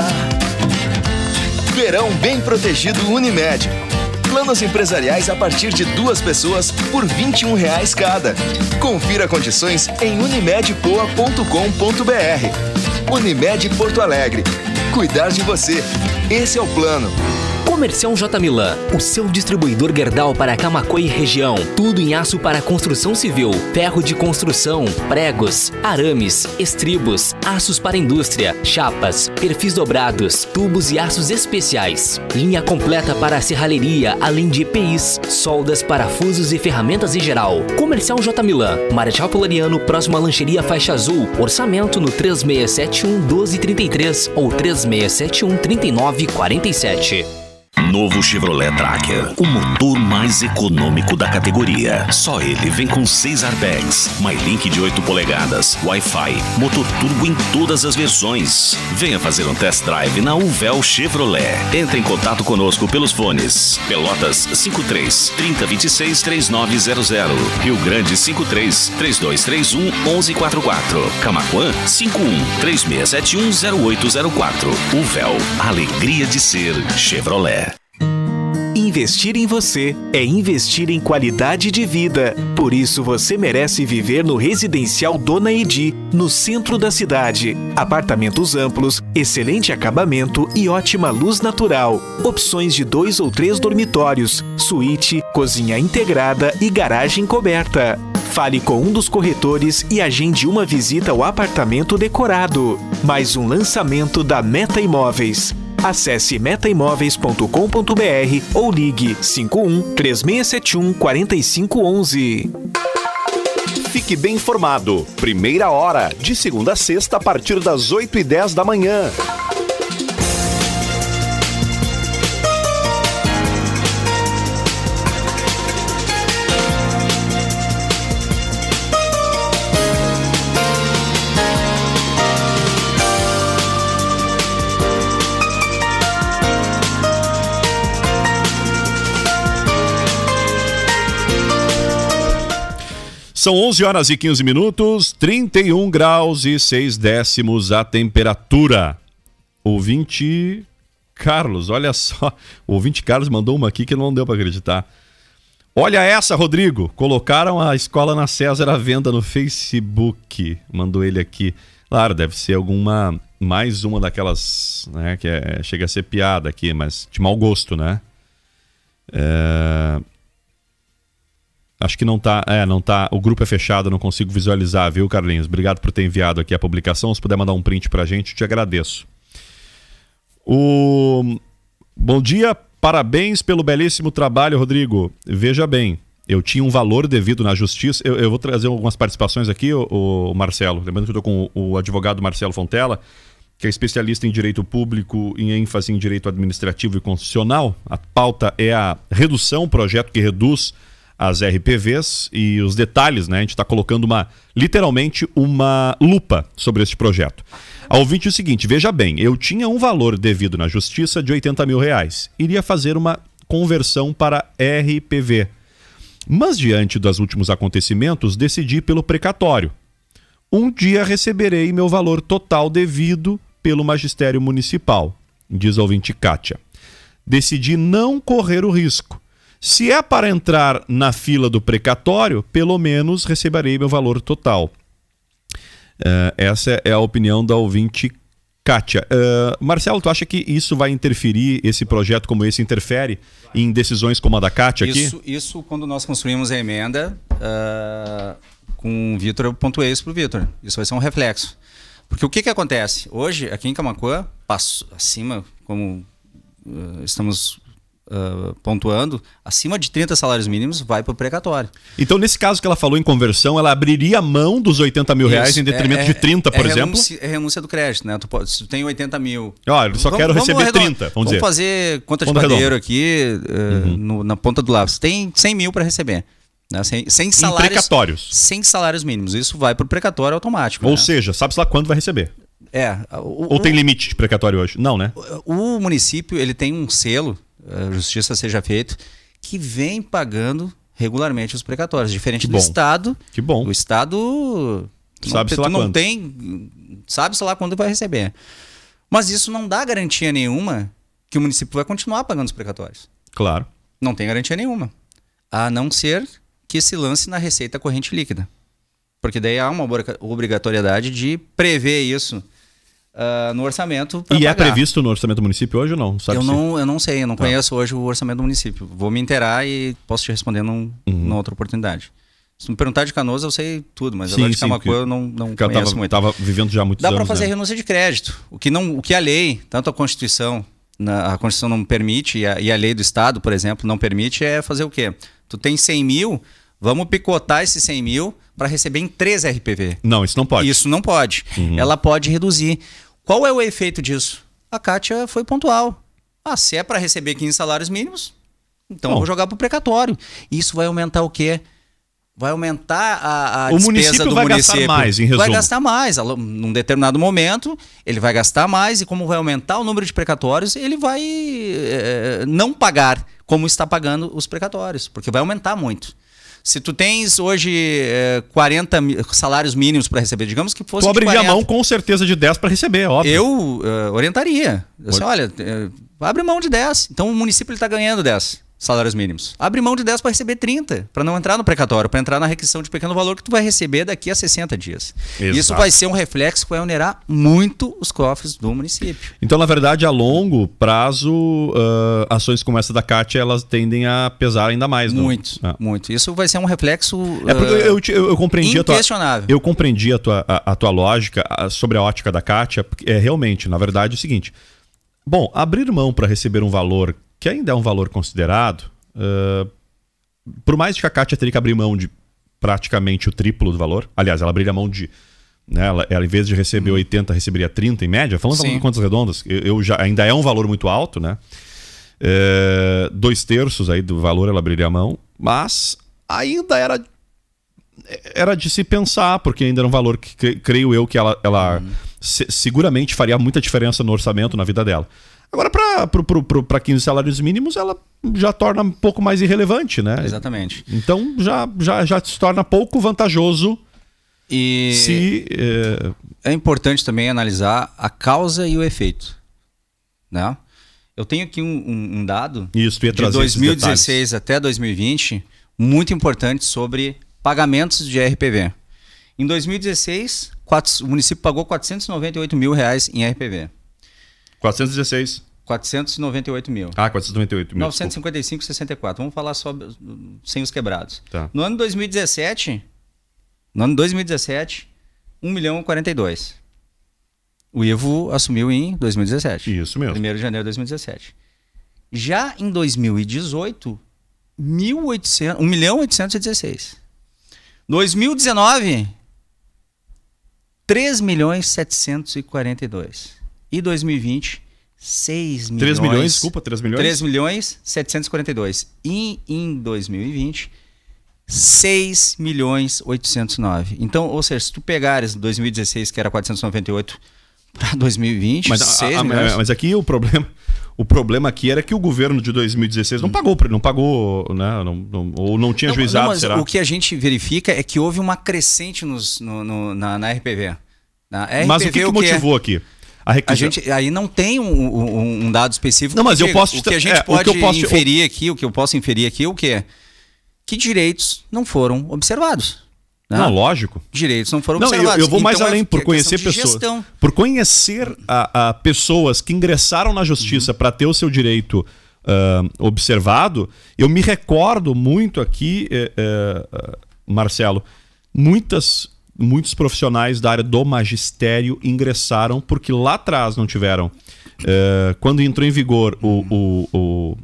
Verão bem protegido Unimed. Planos empresariais a partir de 2 pessoas por R$21 cada. Confira condições em unimedpoa.com.br. Unimed Porto Alegre. Cuidar de você. Esse é o plano. Comercial J. Milan, o seu distribuidor Gerdau para Camaquã e região. Tudo em aço para construção civil, ferro de construção, pregos, arames, estribos, aços para indústria, chapas, perfis dobrados, tubos e aços especiais. Linha completa para a serralheria, além de EPIs, soldas, parafusos e ferramentas em geral. Comercial J. Milan, Marechal Floriano, próximo à Lancheria Faixa Azul. Orçamento no 3671-1233 ou 3671-3947. Novo Chevrolet Tracker, o motor mais econômico da categoria. Só ele vem com 6 airbags, MyLink de 8 polegadas, Wi-Fi, motor turbo em todas as versões. Venha fazer um test drive na Uvel Chevrolet. Entre em contato conosco pelos fones: Pelotas 53-3026-3900, Rio Grande 53-3231-1144, Camaquã 51-3671-0804. Uvel, a alegria de ser Chevrolet. Investir em você é investir em qualidade de vida. Por isso você merece viver no Residencial Dona Edi, no centro da cidade. Apartamentos amplos, excelente acabamento e ótima luz natural. Opções de 2 ou 3 dormitórios, suíte, cozinha integrada e garagem coberta. Fale com um dos corretores e agende uma visita ao apartamento decorado. Mais um lançamento da Meta Imóveis. Acesse metaimóveis.com.br ou ligue 51-3671-4511. Fique bem informado. Primeira hora, de segunda a sexta, a partir das 8h10 da manhã. São 11 horas e 15 minutos, 31 graus e 6 décimos a temperatura. Ouvinte Carlos, olha só. O ouvinte Carlos mandou uma aqui que não deu para acreditar. Olha essa, Rodrigo. Colocaram a escola na César à venda no Facebook. Mandou ele aqui. Claro, deve ser mais uma daquelas, né, que chega a ser piada aqui, mas de mau gosto, né? Acho que não tá. O grupo é fechado, não consigo visualizar, viu, Carlinhos? Obrigado por ter enviado aqui a publicação. Se puder mandar um print pra gente, te agradeço. Bom dia, parabéns pelo belíssimo trabalho, Rodrigo. Veja bem, eu tinha um valor devido na justiça. Eu vou trazer algumas participações aqui, o Marcelo. Lembrando que eu estou com o advogado Marcelo Fontela, que é especialista em direito público em ênfase em direito administrativo e constitucional. A pauta é a redução, projeto que reduz as RPVs e os detalhes, né? A gente está colocando literalmente uma lupa sobre este projeto. Ao ouvinte o seguinte, veja bem, eu tinha um valor devido na justiça de R$80 mil. Iria fazer uma conversão para RPV. Mas diante dos últimos acontecimentos, decidi pelo precatório. Um dia receberei meu valor total devido pelo magistério municipal, diz a ouvinte Kátia. Decidi não correr o risco. Se é para entrar na fila do precatório, pelo menos receberei meu valor total. Essa é a opinião da ouvinte Kátia. Marcelo, tu acha que isso vai interferir, esse projeto como esse interfere em decisões como a da Kátia aqui? Isso quando nós construímos a emenda com o Vitor, eu pontuei isso para o Vitor. Isso vai ser um reflexo. Porque o que acontece? Hoje, aqui em Camaquã, acima, como estamos pontuando, acima de 30 salários mínimos vai para o precatório. Então, nesse caso que ela falou em conversão, ela abriria mão dos R$80 mil em detrimento de 30, por exemplo? É renúncia do crédito, né? Se tu tem 80 mil... Eu só quero receber 30, vamos dizer. Vamos fazer conta de padeiro aqui, na ponta do lápis. Tem 100 mil para receber. Né? Sem salários, precatórios. Sem salários mínimos. Isso vai para o precatório automático. Ou seja, sabe-se lá quando vai receber? Ou tem limite de precatório hoje? Não, né? O município ele tem um selo, Justiça Seja Feito, que vem pagando regularmente os precatórios, diferente do Estado. Que bom. O Estado sabe-se lá quando. Sabe-se lá quando vai receber. Mas isso não dá garantia nenhuma que o município vai continuar pagando os precatórios. Claro. Não tem garantia nenhuma. A não ser que se lance na receita corrente líquida. Porque daí há uma obrigatoriedade de prever isso no orçamento. E é previsto no orçamento do município hoje ou não? Eu não sei, eu não conheço hoje o orçamento do município. Vou me inteirar e posso te responder numa outra oportunidade. Se me perguntar de Canoas, eu sei tudo, mas agora de Camaquã eu não conheço muito. Estava vivendo já há muitos anos. Dá para fazer renúncia de crédito. O que a lei, tanto a Constituição, a Constituição não permite e a lei do Estado, por exemplo, não permite, é fazer o quê? Tu tem 100 mil, vamos picotar esses 100 mil para receber em 3 RPV. Não, isso não pode. Isso não pode. Ela pode reduzir. Qual é o efeito disso? A Kátia foi pontual. Se é para receber 15 salários mínimos, então eu vou jogar para o precatório. Isso vai aumentar o quê? Vai aumentar a despesa do município. O município vai gastar mais, em resumo. Vai gastar mais. Num determinado momento, ele vai gastar mais e como vai aumentar o número de precatórios, ele vai não pagar como está pagando os precatórios, porque vai aumentar muito. Se tu tens hoje 40 salários mínimos para receber, digamos que fosse. Tu abriria a mão com certeza de 10 para receber, óbvio. Eu orientaria. Olha, abre mão de 10. Então o município está ganhando 10 salários mínimos. Abre mão de 10 para receber 30, para não entrar no precatório, para entrar na requisição de pequeno valor que tu vai receber daqui a 60 dias. Exato. Isso vai ser um reflexo que vai onerar muito os cofres do município. Então, na verdade, a longo prazo, ações como essa da Kátia, elas tendem a pesar ainda mais. Muito. Isso vai ser um reflexo eu compreendi inquestionável. Eu compreendi a tua lógica sobre a ótica da Kátia, porque realmente, na verdade, é o seguinte. Bom, abrir mão para receber um valor que ainda é um valor considerado, por mais que a Kátia teria que abrir mão de praticamente o triplo do valor, aliás, ela abriria mão de, né, ela em vez de receber 80, receberia 30 em média, falando de contas redondas, ainda é um valor muito alto, né? 2/3 aí do valor ela abriria a mão, mas ainda era de se pensar, porque ainda era um valor que creio eu que ela seguramente faria muita diferença no orçamento, na vida dela. Agora, para 15 salários mínimos, ela já torna um pouco mais irrelevante, né? Exatamente. Então, já se torna pouco vantajoso. E é importante também analisar a causa e o efeito, né? Eu tenho aqui um dado de 2016 até 2020 muito importante sobre pagamentos de RPV. Em 2016, o município pagou R$498 mil em RPV. 416. 498 mil. 498 mil. 955,64. Vamos falar só sem os quebrados. Tá. No ano 2017, 1.042.000. O Ivo assumiu em 2017. Isso mesmo. 1º de janeiro de 2017. Já em 2018, 1.816. 2019, 3.742. E 2020, 6 milhões. 3 milhões, desculpa, 3 milhões? 3.742. E em 2020, 6.809. Então, ou seja, se tu pegares 2016, que era 498, para 2020, mas aqui o problema aqui era que o governo de 2016 não pagou, né? Ou não tinha juizado, mas será? O que a gente verifica é que houve uma crescente na RPV. Mas o que motivou aqui? A gente aí não tem um dado específico. Não, mas eu posso... O que a gente pode inferir aqui, o que eu posso inferir aqui, o que é? Que direitos não foram observados. Não, lógico. Direitos não foram observados. Eu vou mais além, por conhecer pessoas. Por conhecer pessoas que ingressaram na justiça para ter o seu direito observado, eu me recordo muito aqui, Marcelo, muitos profissionais da área do magistério ingressaram porque lá atrás não tiveram. Quando entrou em vigor o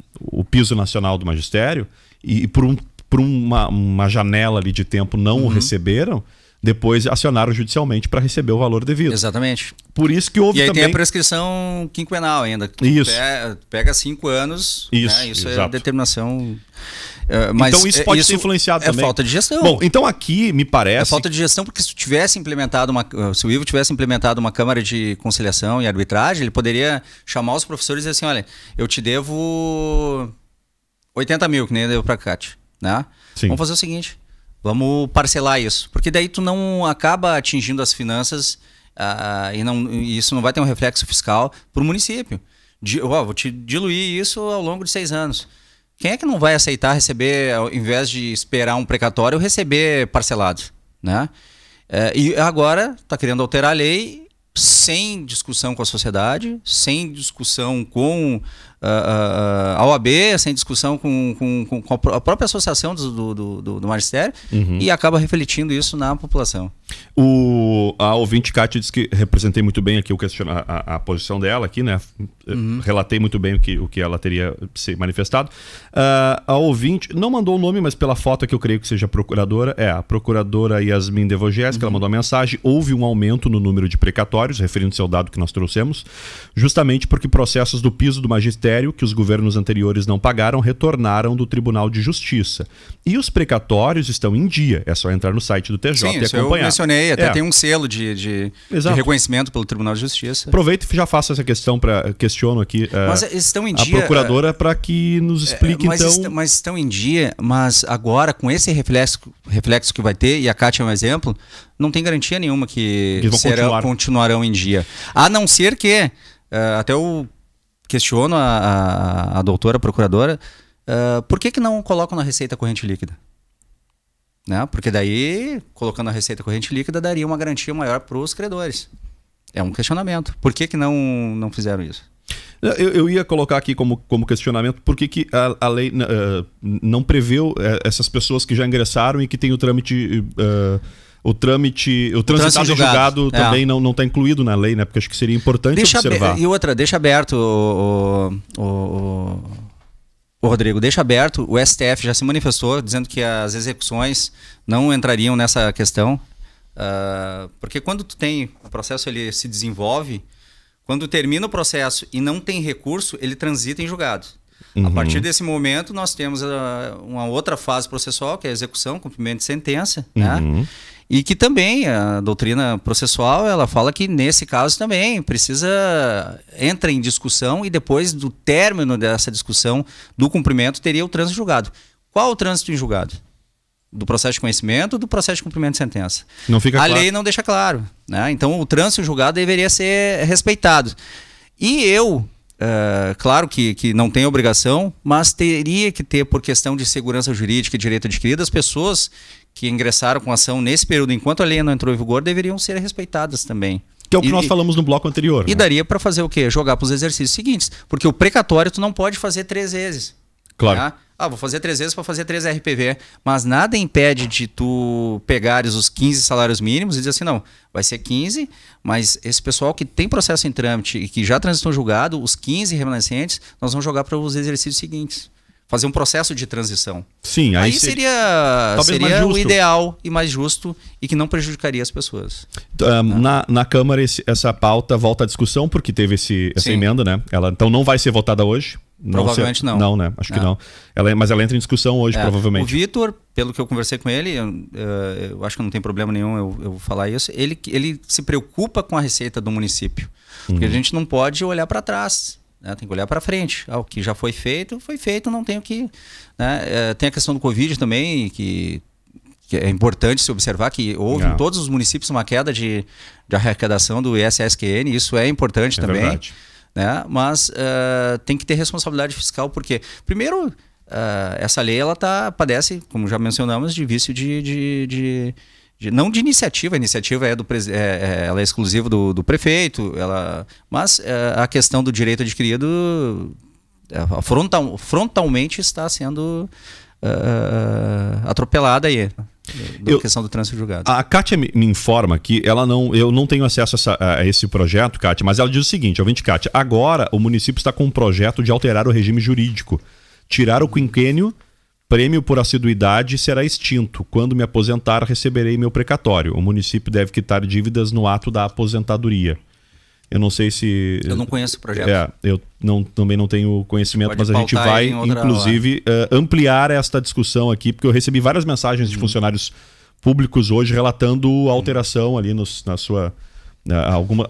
piso nacional do magistério, e por uma janela ali de tempo não o receberam, depois acionaram judicialmente para receber o valor devido. Exatamente. Por isso que houve também... também... tem a prescrição quinquenal ainda. Isso. Pega 5 anos, isso exato. É a determinação... Mas então isso pode ser influenciado também. É falta de gestão. Bom, então aqui me parece... É falta de gestão porque se o Ivo tivesse implementado uma câmara de conciliação e arbitragem, ele poderia chamar os professores e dizer assim, olha, eu te devo 80 mil, que nem eu devo para a Cátia. Né? Vamos fazer o seguinte, vamos parcelar isso, porque daí tu não acaba atingindo as finanças e isso não vai ter um reflexo fiscal para o município. Vou te diluir isso ao longo de 6 anos. Quem é que não vai aceitar receber, ao invés de esperar um precatório, receber parcelado? Né? E agora está querendo alterar a lei sem discussão com a sociedade, sem discussão com a OAB, sem discussão com a própria associação do magistério, e acaba refletindo isso na população. A ouvinte Cátia disse que representei muito bem aqui a posição dela aqui, né? Relatei muito bem o que ela teria se manifestado. A ouvinte não mandou o nome, mas pela foto que eu creio que seja a procuradora, a procuradora Yasmin Devogés, que ela mandou uma mensagem. Houve um aumento no número de precatórios, referindo-se ao dado que nós trouxemos, justamente porque processos do piso do magistério que os governos anteriores não pagaram retornaram do Tribunal de Justiça. E os precatórios estão em dia. É só entrar no site do TJ e acompanhar. Eu mencionei, até tem um selo de reconhecimento pelo Tribunal de Justiça. Aproveito e já faço essa questão, questiono aqui mas estão em dia, a procuradora para que nos explique mas estão em dia, mas agora com esse reflexo que vai ter, e a Cátia é um exemplo, não tem garantia nenhuma que continuarão em dia. A não ser que, até eu questiono a doutora procuradora, por que não colocam na receita corrente líquida? Né? Porque daí, colocando a receita corrente líquida, daria uma garantia maior para os credores. É um questionamento. Por que não fizeram isso? Eu ia colocar aqui como questionamento por que a lei não preveu essas pessoas que já ingressaram e que tem o trâmite... O transitado em julgado também não está incluído na lei, né? Porque acho que seria importante observar. E outra, deixa aberto, o Rodrigo, deixa aberto, o STF já se manifestou dizendo que as execuções não entrariam nessa questão, porque quando tu tem o processo, ele se desenvolve, quando termina o processo e não tem recurso, ele transita em julgado. A partir desse momento, nós temos uma outra fase processual, que é a execução, cumprimento de sentença, né? E que também a doutrina processual, ela fala que nesse caso também entra em discussão e depois do término dessa discussão, do cumprimento, teria o trânsito em julgado. Qual o trânsito em julgado? Do processo de conhecimento ou do processo de cumprimento de sentença? Não fica claro. A lei não deixa claro, né? Então o trânsito em julgado deveria ser respeitado. E claro que não tem obrigação, mas teria que ter, por questão de segurança jurídica e direito adquirido, as pessoas que ingressaram com ação nesse período, enquanto a lei não entrou em vigor, deveriam ser respeitadas também. Que é o que nós falamos no bloco anterior. E daria para fazer o quê? Jogar para os exercícios seguintes. Porque o precatório tu não pode fazer 3 vezes. Claro. Tá? Vou fazer 3 vezes para fazer 3 RPV. Mas nada impede de tu pegares os 15 salários mínimos e dizer assim, não, vai ser 15, mas esse pessoal que tem processo em trâmite e que já transitou julgado, os 15 remanescentes, nós vamos jogar para os exercícios seguintes. Fazer um processo de transição. Sim, aí seria o ideal e mais justo e que não prejudicaria as pessoas. Na Câmara, essa pauta volta à discussão porque teve essa emenda, né? Ela então não vai ser votada hoje. Provavelmente não. Não, né? Acho que não. Mas ela entra em discussão hoje, provavelmente. O Vitor, pelo que eu conversei com ele, eu acho que não tem problema nenhum eu falar isso, ele se preocupa com a receita do município. Porque a gente não pode olhar para trás. Né? Tem que olhar para frente. O que já foi feito, não tem o que... Né? Tem a questão do Covid também, que é importante se observar que houve em todos os municípios uma queda de arrecadação do ISSQN, isso é importante também. Verdade. Né? Mas tem que ter responsabilidade fiscal, porque, primeiro, essa lei ela padece, como já mencionamos, de vício não de iniciativa. A iniciativa ela é exclusiva do prefeito, mas a questão do direito adquirido frontalmente está sendo atropelada aí. Da questão do trânsito julgado. A Kátia me informa que eu não tenho acesso a esse projeto, Kátia, mas ela diz o seguinte, ouvinte Kátia, agora o município está com um projeto de alterar o regime jurídico, tirar o quinquênio, prêmio por assiduidade será extinto. Quando me aposentar, receberei meu precatório. O município deve quitar dívidas no ato da aposentadoria. Eu não sei se... Eu não conheço o projeto. Eu também não tenho conhecimento, mas a gente vai, inclusive, ampliar esta discussão aqui, porque eu recebi várias mensagens de funcionários públicos hoje relatando alteração ali na sua...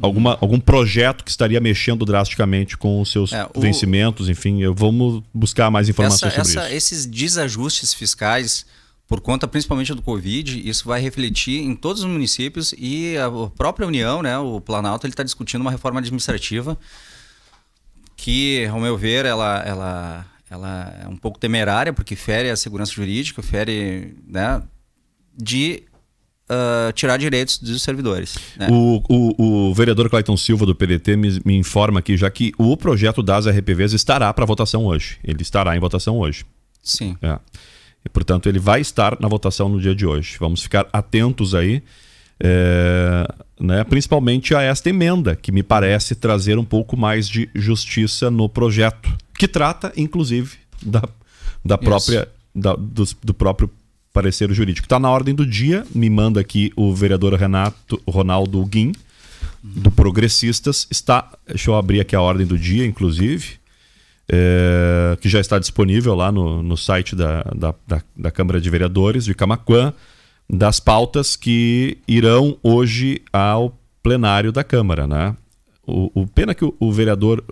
algum projeto que estaria mexendo drasticamente com os seus vencimentos, enfim, vamos buscar mais informações sobre isso. Esses desajustes fiscais, por conta principalmente do Covid, isso vai refletir em todos os municípios e a própria União, né, o Planalto, ele está discutindo uma reforma administrativa que, ao meu ver, ela é um pouco temerária, porque fere a segurança jurídica, fere, né, de tirar direitos dos servidores. Né? O vereador Clayton Silva, do PDT, me informa aqui já que o projeto das RPVs estará para votação hoje. Ele estará em votação hoje. Sim. E, portanto, ele vai estar na votação no dia de hoje. Vamos ficar atentos aí, né, principalmente a esta emenda, que me parece trazer um pouco mais de justiça no projeto, que trata, inclusive, do próprio parecer jurídico. Está na ordem do dia, me manda aqui o vereador Ronaldo Guim, do Progressistas. Deixa eu abrir aqui a ordem do dia, inclusive, que já está disponível lá no site da Câmara de Vereadores de Camaquã, das pautas que irão hoje ao plenário da Câmara, né? Pena que o vereador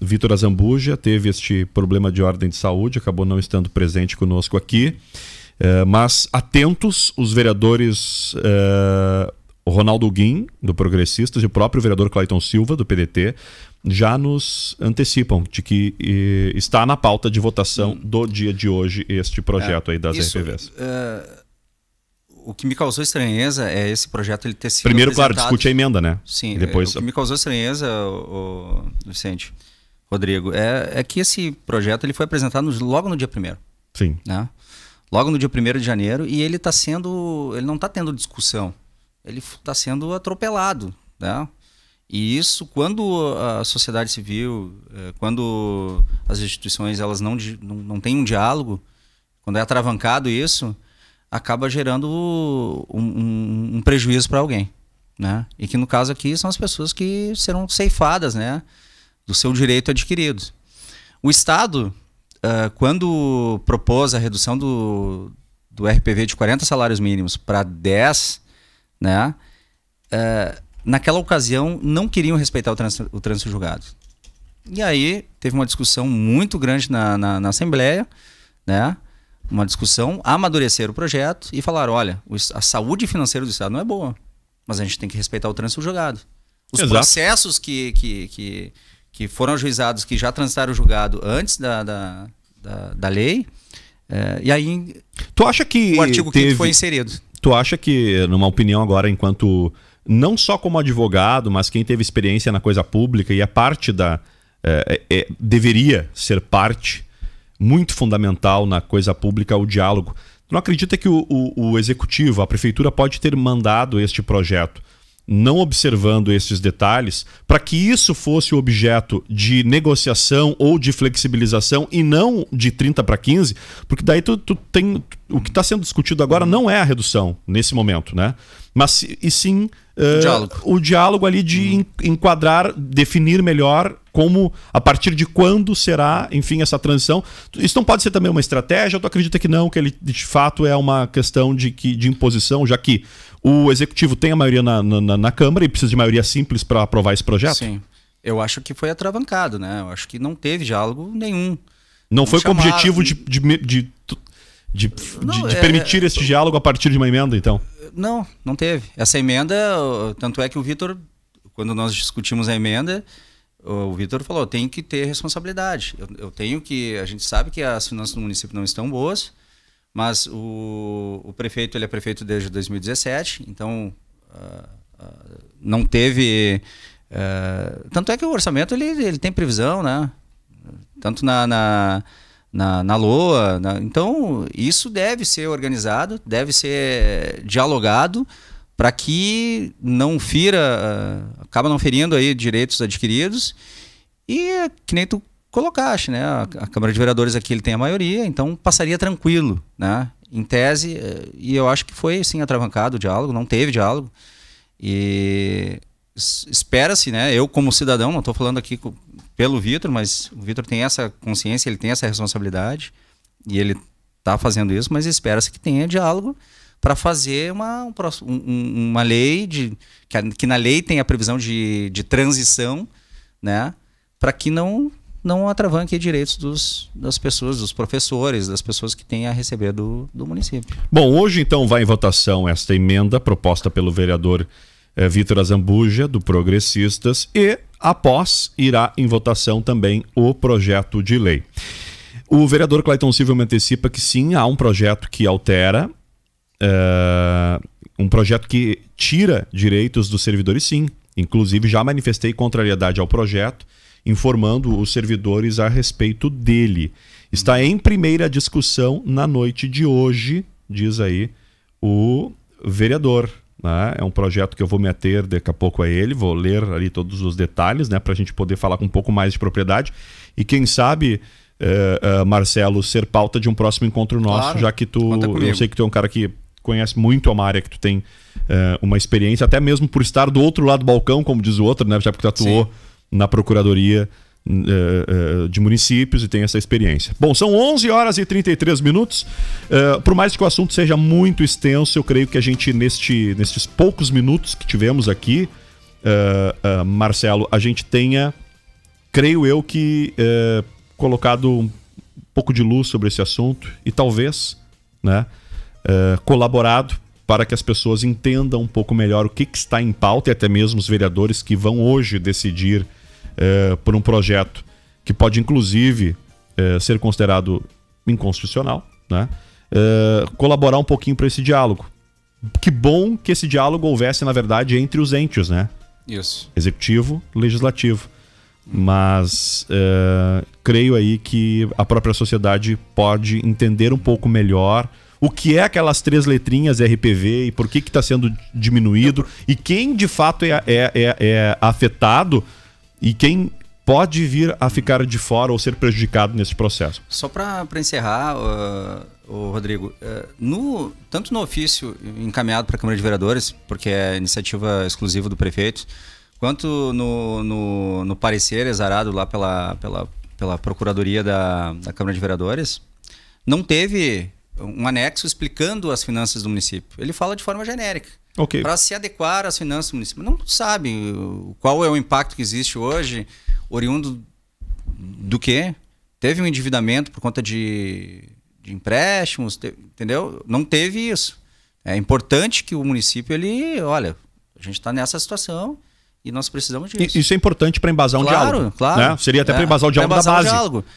Vitor Azambuja teve este problema de ordem de saúde, acabou não estando presente conosco aqui, mas atentos os vereadores Ronaldo Guim, do Progressistas, e o próprio vereador Clayton Silva, do PDT, já nos antecipam de que está na pauta de votação do dia de hoje este projeto aí das RPVs. O que me causou estranheza é esse projeto ele ter sido primeiro, apresentado... claro, discute a emenda, né? Sim, depois... o que me causou estranheza, Vicente, Rodrigo, é que esse projeto ele foi apresentado logo no dia 1º. Sim. Né? Logo no dia 1º de janeiro, e ele não está tendo discussão, ele está sendo atropelado, né? E isso, quando a sociedade civil, quando as instituições elas não têm um diálogo, quando é atravancado isso, acaba gerando um prejuízo para alguém, né? E que no caso aqui são as pessoas que serão ceifadas, né, do seu direito adquirido. O Estado, quando propôs a redução do do RPV de 40 salários mínimos para 10, né? Naquela ocasião não queriam respeitar o trânsito julgado. E aí teve uma discussão muito grande na Assembleia, né? Uma discussão, amadureceram o projeto e falaram, olha, a saúde financeira do Estado não é boa, mas a gente tem que respeitar o trânsito julgado. Os processos que foram ajuizados, que já transitaram o julgado antes da lei, e aí tu acha que o artigo 5º foi inserido. Tu acha que, numa opinião agora, enquanto não só como advogado, mas quem teve experiência na coisa pública e é parte deveria ser parte muito fundamental na coisa pública, o diálogo. Tu não acredita que o executivo, a prefeitura, pode ter mandado este projeto não observando esses detalhes, para que isso fosse o objeto de negociação ou de flexibilização e não de 30 para 15, porque daí tu tem o que está sendo discutido agora não é a redução nesse momento, né? Mas e sim o diálogo ali de enquadrar, definir melhor como, a partir de quando será, enfim, essa transição. Isso não pode ser também uma estratégia, ou tu acredita que não, que ele de fato é uma questão de imposição, já que o executivo tem a maioria na Câmara e precisa de maioria simples para aprovar esse projeto? Sim. Eu acho que foi atravancado, né? Eu acho que não teve diálogo nenhum. Não foi com o objetivo de permitir esse diálogo a partir de uma emenda, então? Não teve. Essa emenda, tanto é que o Vitor, quando nós discutimos a emenda, o Vitor falou, tem que ter responsabilidade. Eu tenho que... A gente sabe que as finanças do município não estão boas, mas o prefeito, ele é prefeito desde 2017, então não teve... tanto é que o orçamento ele tem previsão, né? Tanto na LOA. Então, isso deve ser organizado, deve ser dialogado para que não acaba não ferindo aí direitos adquiridos. E que nem tu colocaste, né? A Câmara de Vereadores aqui ele tem a maioria, então passaria tranquilo, né? Em tese, e eu acho que foi sim atravancado o diálogo, não teve diálogo. E espera-se, né? Eu como cidadão, não estou falando aqui pelo Vitor, mas o Vitor tem essa consciência, ele tem essa responsabilidade e ele está fazendo isso, mas espera-se que tenha diálogo para fazer uma lei que na lei tem a previsão de transição, né? Para que não atravanque direitos das pessoas, dos professores, das pessoas que têm a receber do município. Bom, hoje então vai em votação esta emenda proposta pelo vereador Vitor Azambuja, do Progressistas, e após irá em votação também o projeto de lei. O vereador Clayton Silva me antecipa que sim, há um projeto que altera, um projeto que tira direitos dos servidores, sim. Inclusive já manifestei contrariedade ao projeto, informando os servidores a respeito dele. Está em primeira discussão na noite de hoje, diz aí o vereador. Né? É um projeto que eu vou me ater daqui a pouco a ele, vou ler ali todos os detalhes, né, para a gente poder falar com um pouco mais de propriedade. E quem sabe, Marcelo, ser pauta de um próximo encontro nosso, claro, já que eu sei que tu é um cara que conhece muito a área, que tu tem uma experiência, até mesmo por estar do outro lado do balcão, como diz o outro, né, já porque tu atuou na Procuradoria de Municípios e tem essa experiência. Bom, são 11h33. Por mais que o assunto seja muito extenso, eu creio que a gente, nestes poucos minutos que tivemos aqui, Marcelo, a gente tenha, creio eu que, colocado um pouco de luz sobre esse assunto e talvez, né, colaborado para que as pessoas entendam um pouco melhor o que está em pauta, e até mesmo os vereadores que vão hoje decidir por um projeto que pode inclusive ser considerado inconstitucional, né? Colaborar um pouquinho para esse diálogo. Que bom que esse diálogo houvesse, na verdade, entre os entes, né? Isso. Executivo, legislativo. Mas creio aí que a própria sociedade pode entender um pouco melhor o que é aquelas 3 letrinhas RPV e por que está sendo diminuído e quem de fato é afetado e quem pode vir a ficar de fora ou ser prejudicado nesse processo. Só para encerrar, Rodrigo, tanto no ofício encaminhado para a Câmara de Vereadores, porque é iniciativa exclusiva do prefeito, quanto no parecer exarado lá pela Procuradoria da Câmara de Vereadores, não teve um anexo explicando as finanças do município. Ele fala de forma genérica. Okay. Para se adequar às finanças do município. Não sabe qual é o impacto que existe hoje, oriundo do quê? Teve um endividamento por conta de empréstimos, entendeu? Não teve isso. É importante que o município, olha, a gente está nessa situação e nós precisamos disso. Isso é importante para embasar um diálogo. Claro. Né? Seria até para embasar o diálogo da base.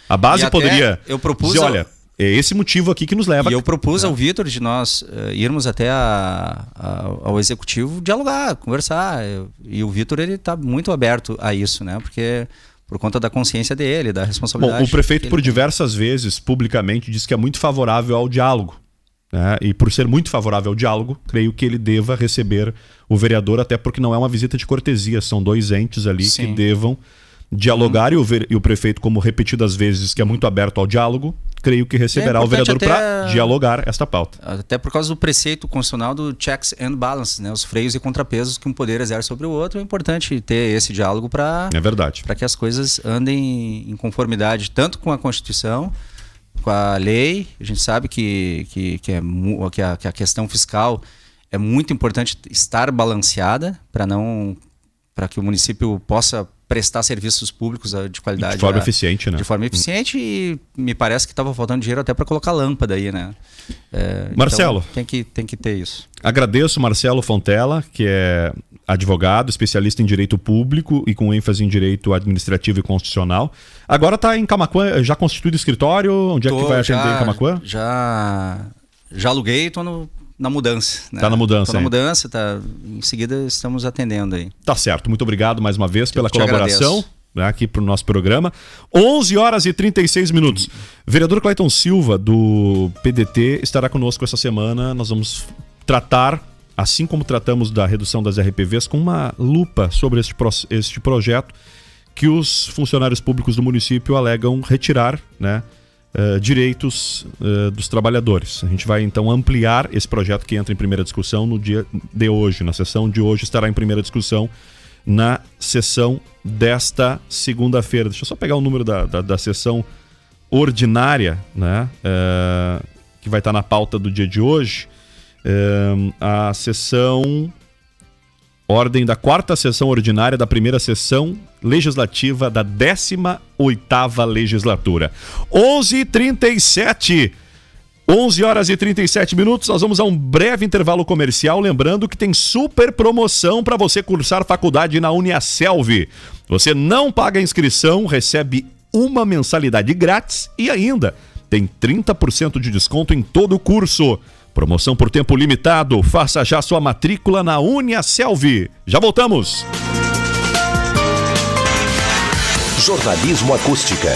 A base poderia dizer, olha, é esse motivo aqui que nos leva... E eu propus ao Vitor de nós irmos até ao executivo dialogar, conversar. E o Vitor, ele está muito aberto a isso, né? Porque... por conta da consciência dele, da responsabilidade. Bom, o prefeito por diversas vezes, publicamente, disse que é muito favorável ao diálogo. Né? E por ser muito favorável ao diálogo, creio que ele deva receber o vereador, até porque não é uma visita de cortesia, são dois entes ali que devam dialogar, e o prefeito, como repetidas vezes, que é muito aberto ao diálogo, creio que receberá o vereador para dialogar esta pauta. Até por causa do preceito constitucional do checks and balances, né? Os freios e contrapesos que um poder exerce sobre o outro. É importante ter esse diálogo para que as coisas andem em conformidade tanto com a Constituição, com a lei. A gente sabe que a questão fiscal é muito importante estar balanceada para que o município possa prestar serviços públicos de qualidade. De forma eficiente, né? De forma eficiente, e me parece que estava faltando dinheiro até para colocar lâmpada aí, né? Marcelo. Então tem que ter isso. Agradeço Marcelo Fontela, que é advogado, especialista em direito público e com ênfase em direito administrativo e constitucional. Agora está em Camaquã, já constituído escritório? Onde é que vai atender em Camaquã? Já aluguei, estou na mudança. Né? Tá na mudança, na mudança, em seguida estamos atendendo aí. Tá certo, muito obrigado mais uma vez pela colaboração, né, aqui para o nosso programa. 11h36. Vereador Clayton Silva, do PDT, estará conosco essa semana. Nós vamos tratar, assim como tratamos da redução das RPVs, com uma lupa sobre este projeto que os funcionários públicos do município alegam retirar, né, direitos dos trabalhadores. A gente vai então ampliar esse projeto que entra em primeira discussão no dia de hoje. Na sessão de hoje estará em primeira discussão na sessão desta segunda-feira. Deixa eu só pegar o número da sessão ordinária, né, que vai estar na pauta do dia de hoje. A sessão... ordem da 4ª sessão ordinária da primeira sessão legislativa da 18ª legislatura. 11h37. 11h37. Nós vamos a um breve intervalo comercial, lembrando que tem super promoção para você cursar faculdade na Uniaselv. Você não paga a inscrição, recebe uma mensalidade grátis e ainda tem 30% de desconto em todo o curso. Promoção por tempo limitado. Faça já sua matrícula na Uniaselv. Já voltamos. Jornalismo Acústica.